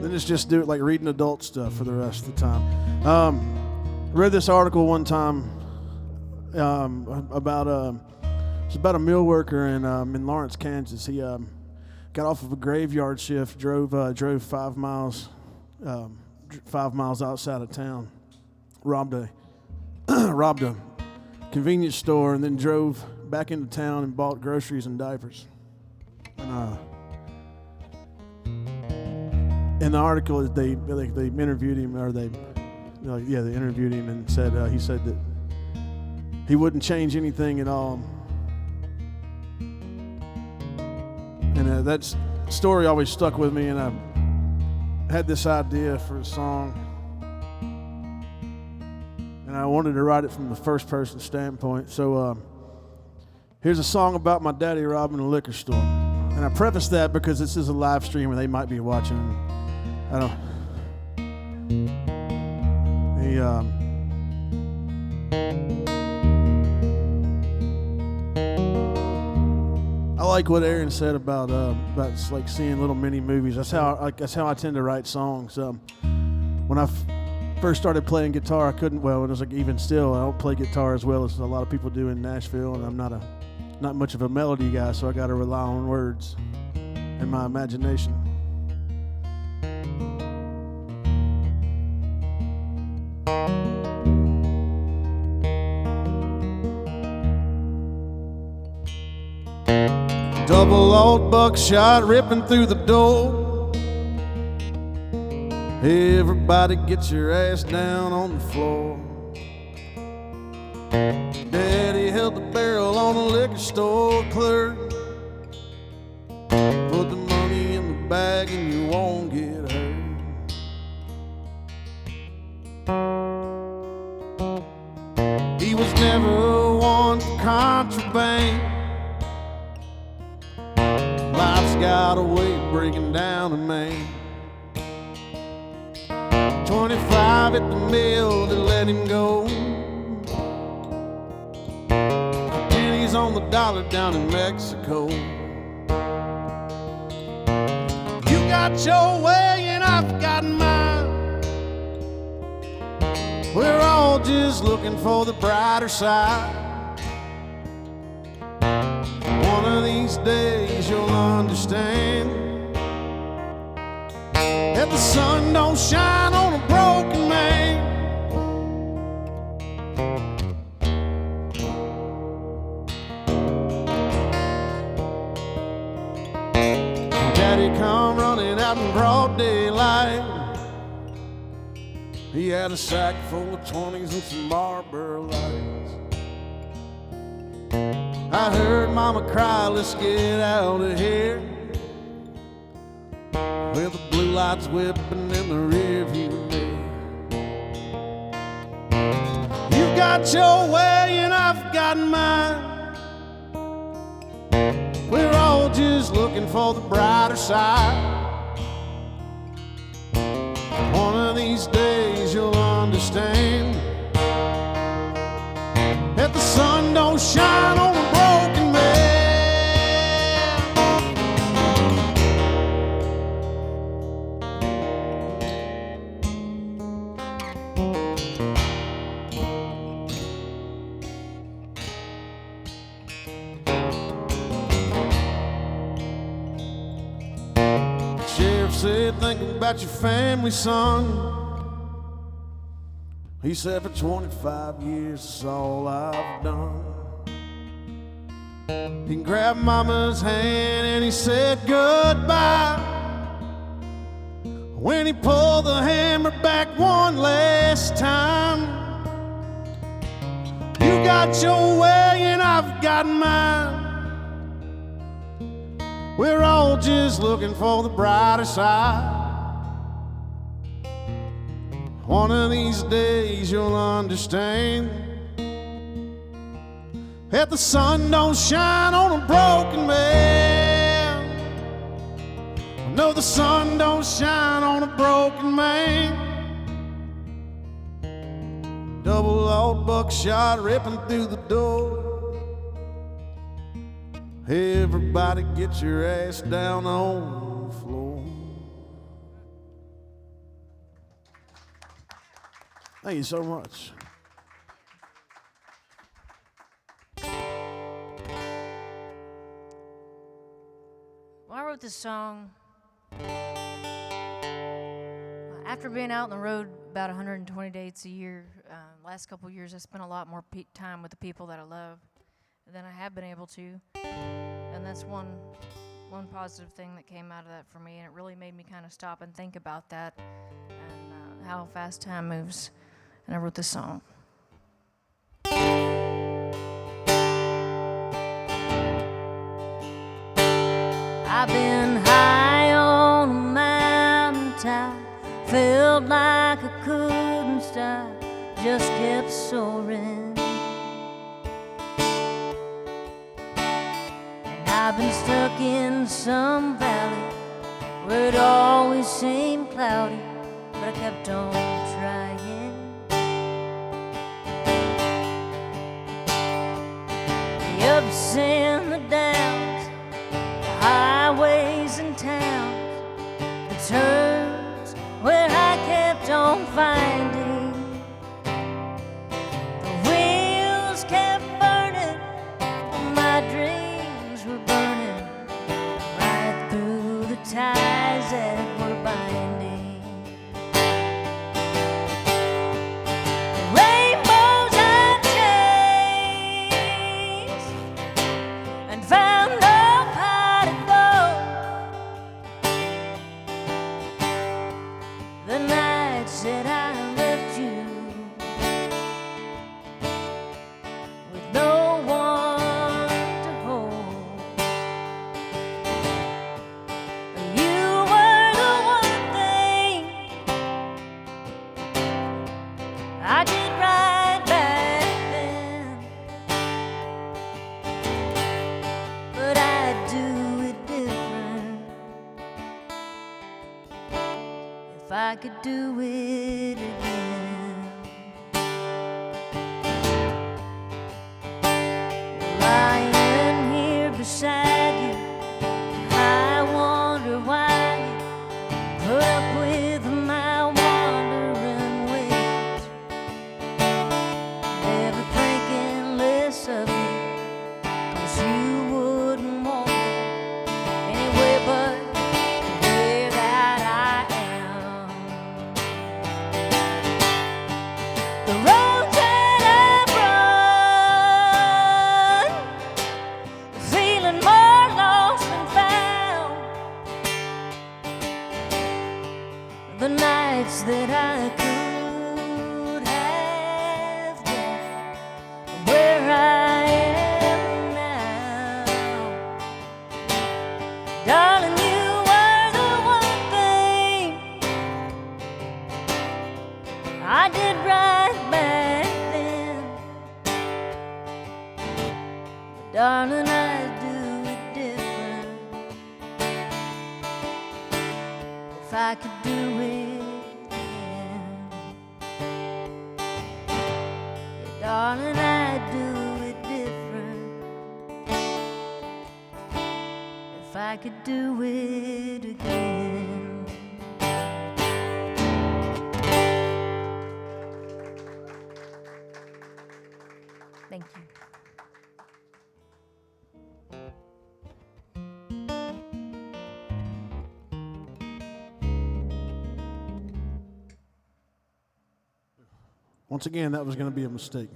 then it's just do it like reading adult stuff for the rest of the time. Read this article one time about it's about a mill worker in Lawrence, Kansas. He got off of a graveyard shift, drove 5 miles outside of town, robbed a convenience store, and then drove back into town and bought groceries and diapers. And in the article, they interviewed him, or they interviewed him, and he said that he wouldn't change anything at all. And that story always stuck with me, and I had this idea for a song, and I wanted to write it from the first person standpoint. So here's a song about my daddy robbing a liquor store. And I preface that because this is a live stream and they might be watching. I like what Erin said about like seeing little mini movies. That's how I tend to write songs. When I first started playing guitar, I couldn't. Well, it was like even still, I don't play guitar as well as a lot of people do in Nashville, and I'm not much of a melody guy, so I got to rely on words and my imagination. Double old buckshot ripping through the door. Everybody get your ass down on the floor. Daddy held the barrel on a liquor store clerk. Put the money in the bag and you won't get hurt. He was never one for contraband. Life's got a way of breaking down a man. 25 $25 at the mill to let him go. Pennies on the dollar down in Mexico. You got your way and I've got mine. We're all just looking for the brighter side. One of these days you'll understand that the sun don't shine on a broken man. Daddy come running out in broad daylight. He had a sack full of 20s and some Marlboro lights. I heard Mama cry, let's get out of here. With the blue lights whipping in the rearview mirror. You got your way and I've got mine. We're all just looking for the brighter side. One of these days you'll understand that the sun don't shine on a broken man. The sheriff said, think about your family, son. He said, for 25 years, that's all I've done. He grabbed Mama's hand and he said goodbye. When he pulled the hammer back one last time. You got your way and I've got mine. We're all just looking for the brighter side. One of these days you'll understand that the sun don't shine on a broken man. No, the sun don't shine on a broken man. Double-aught buckshot ripping through the door. Everybody get your ass down on the floor. Thank you so much. Well, I wrote this song after being out on the road about 120 dates a year. Last couple of years, I spent a lot more time with the people that I love than I have been able to, and that's one positive thing that came out of that for me, and it really made me kind of stop and think about that and how fast time moves. And I wrote this song. I've been high on a mountaintop, felt like I couldn't stop, just kept soaring. And I've been stuck in some valley where it always seemed cloudy, but I kept on trying. The ups and the downs, the highways and towns, the turns where I kept on finding. The wheels kept burning, my dreams were burning right through the ties that were binding. could do it again. Lying here beside you, I wonder why you put up with my wandering ways, never thinking less of me, 'cause you wouldn't want me anyway but the way that I am. The road that I've run, feeling more lost than found. The nights that I could have been where I am now. Darling, you were the one thing I did right back then. But darling, I'd do it different if I could do it again. Yeah, darling, I'd do it different if I could do it again. Thank you. Once again, that was going to be a mistake.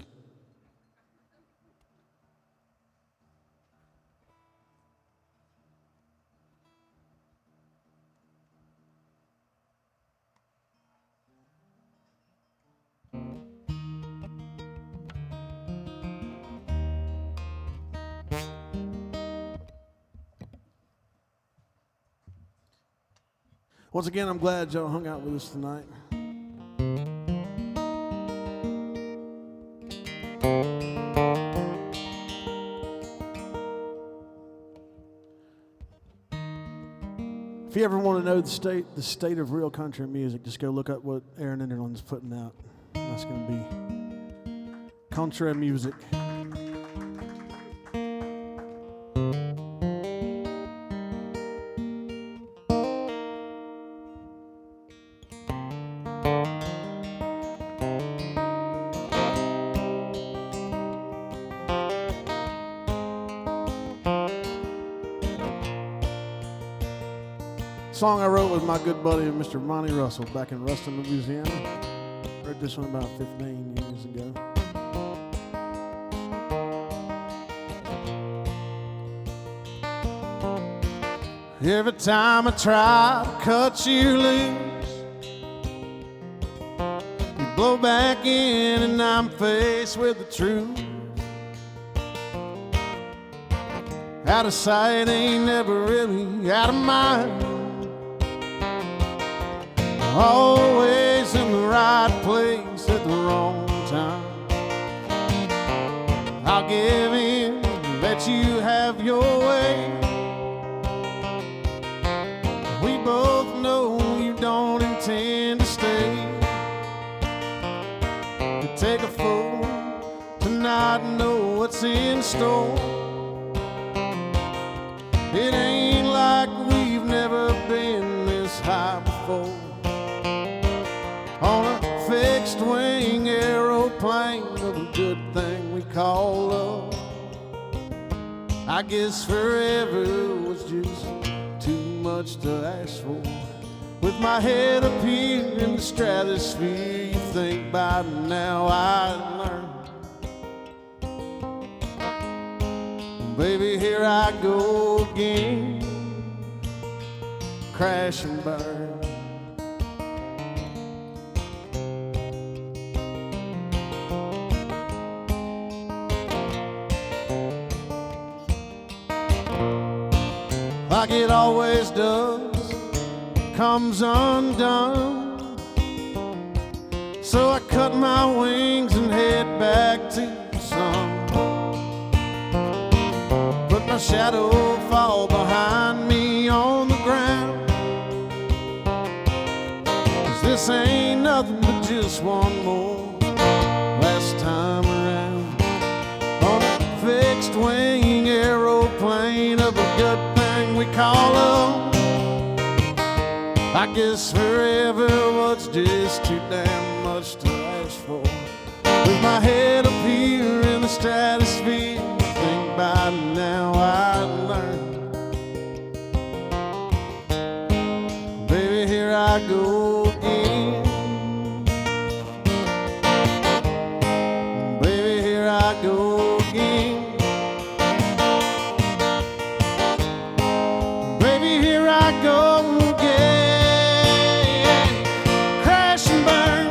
Once again, I'm glad y'all hung out with us tonight. If you ever want to know the state of real country music, just go look up what Erin Enderlin's putting out. That's going to be country music. Song I wrote with my good buddy Mr. Monty Russell back in Ruston, Louisiana. Wrote this one about 15 years ago. Every time I try to cut you loose, you blow back in and I'm faced with the truth. Out of sight ain't never really out of mind. Always in the right place at the wrong time. I'll give in, let you have your way. We both know you don't intend to stay. You take a fool to not know what's in store. It ain't like we've never been this high before. On a fixed wing aeroplane of a good thing we call love. I guess forever was just too much to ask for. With my head up here in the stratosphere, you think by now I'd learn. Baby, here I go again, crash and burn. Like it always does, comes undone. So I cut my wings and head back to the sun. Put my shadow fall behind me on the ground. 'Cause this ain't nothing but just one more last time around on a fixed wing aeroplane of a good thing we call love. I guess forever was just too damn much to ask for. With my head up here in the stratosphere, think about it now I learned. Baby, here I go again. Baby, here I go again. Baby, here I go again. Crash and burn.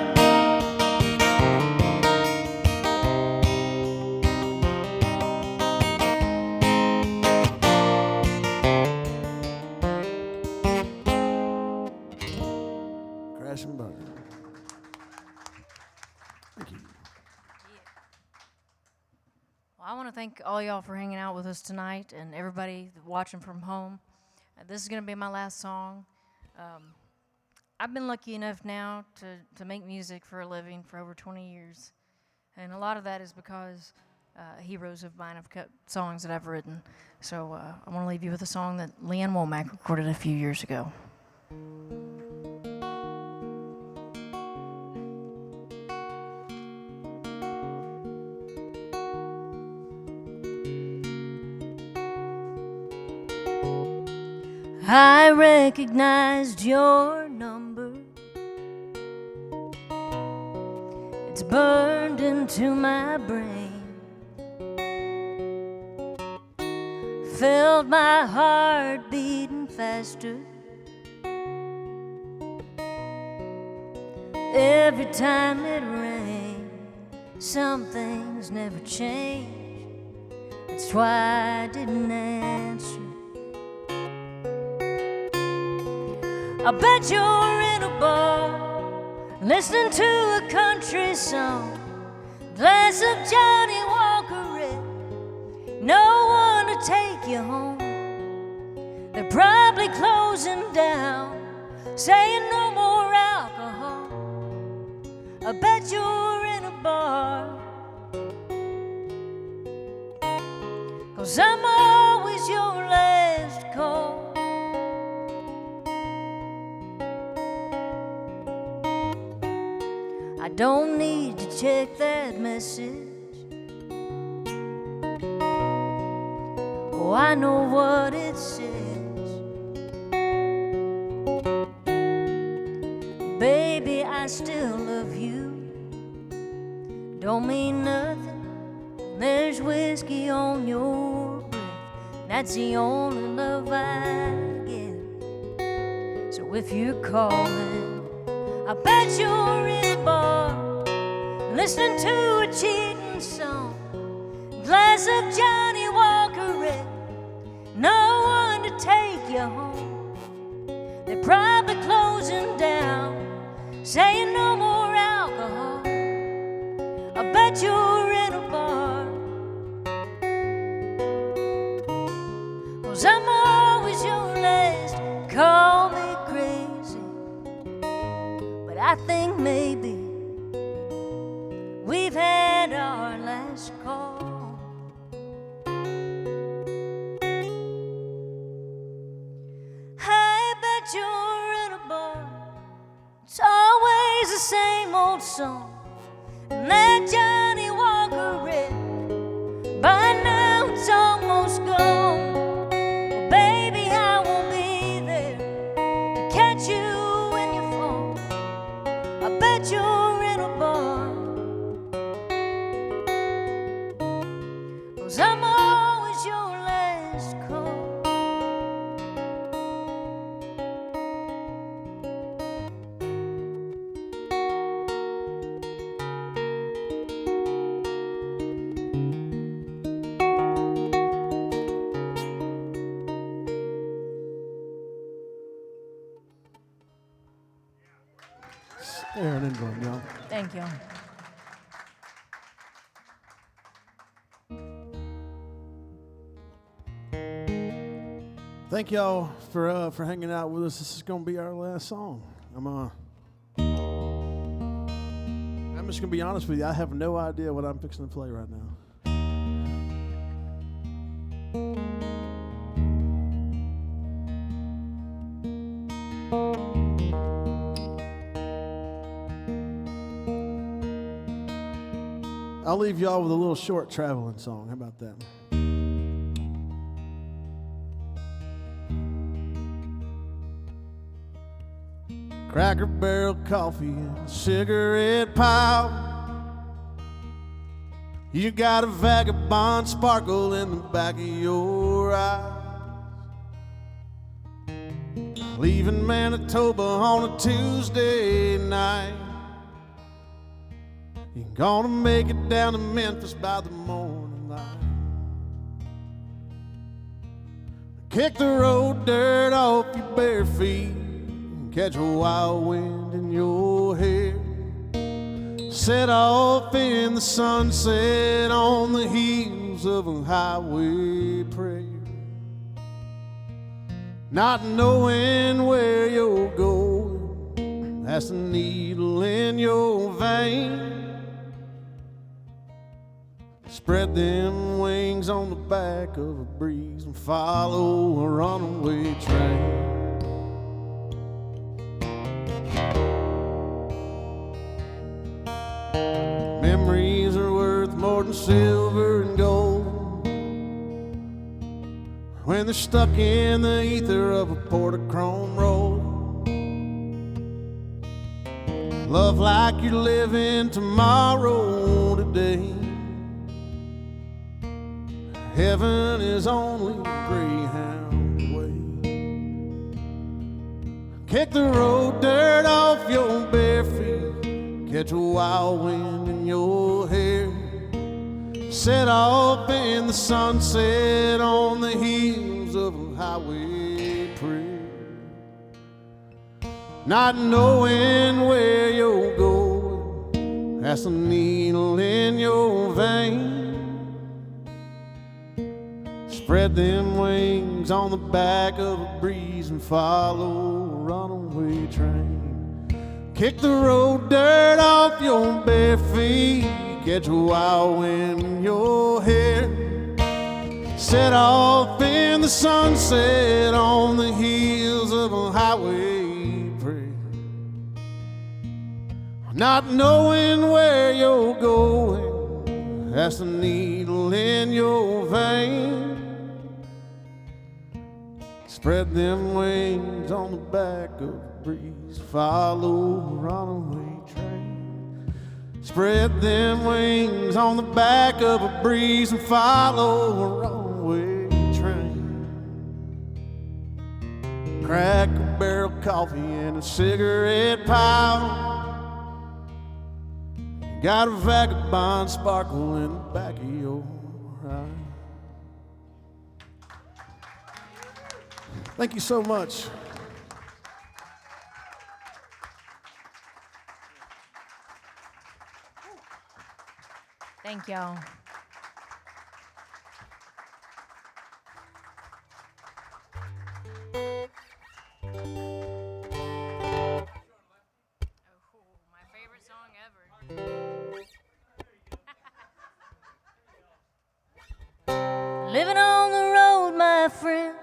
Crash and burn. Thank you. Well, I want to thank all y'all for hanging out with us tonight and everybody watching from home. This is going to be my last song. I've been lucky enough now to make music for a living for over 20 years. And a lot of that is because heroes of mine have cut songs that I've written. So I want to leave you with a song that Leanne Womack recorded a few years ago. I recognized your number. It's burned into my brain. Felt my heart beating faster every time it rang. Some things never change. That's why I didn't answer. I bet you're in a bar, listening to a country song, glass of Johnny Walker red, no one to take you home. They're probably closing down, saying no more alcohol. I bet you're in a bar, 'cause I'm always your last call. I don't need to check that message. Oh, I know what it says. Baby, I still love you. Don't mean nothing. There's whiskey on your breath. That's the only love I get. So if you're calling, I bet you're in a bar, listening to a cheating song, glass of Johnny Walker red, no one to take you home. They're probably closing down, saying no more alcohol. I bet you're in a bar, 'cause I'm always your last. Call me crazy, but I think maybe we've had our last call. I bet you're in a bar, it's always the same old song, and that Johnny Walker red, by now it's almost gone. Well, baby, I won't be there to catch you when you fall. I bet you're in a bar, 'cause I'm always your last call. Erin and Enderlin, y'all. Thank you. Thank y'all for hanging out with us. This is gonna be our last song. I'm I'm just going to be honest with you. I have no idea what I'm fixing to play right now. I'll leave y'all with a little short traveling song. How about that? Cracker Barrel coffee and a cigarette pile. You got a vagabond sparkle in the back of your eyes. Leaving Manitoba on a Tuesday night. You're gonna make it down to Memphis by the morning light. Kick the road dirt off your bare feet. Catch a wild wind in your hair. Set off in the sunset on the heels of a highway prayer. Not knowing where you're going, that's the needle in your vein. Spread them wings on the back of a breeze and follow a runaway train. Memories are worth more than silver and gold when they're stuck in the ether of a Portochrome roll. Love like you're living tomorrow today. Heaven is only a Greyhound way. Kick the road dirt off your bare feet. Catch a wild wind in your hair. Set off in the sunset on the heels of a highway prayer. Not knowing where you're going, that's the needle in your vein. Spread them wings on the back of a breeze and follow a runaway train. Kick the road dirt off your bare feet. Catch a wild wind in your hair. Set off in the sunset on the heels of a highway prayer. Not knowing where you're going, that's the needle in your vein. Spread them wings on the back of a breeze. Follow a runaway train. Spread them wings on the back of a breeze and follow a runaway train. Cracker Barrel coffee and a cigarette pile. You got a vagabond sparkle in the back of your eye. Thank you so much. Thank y'all. My favorite song ever. Living on the road, my friend,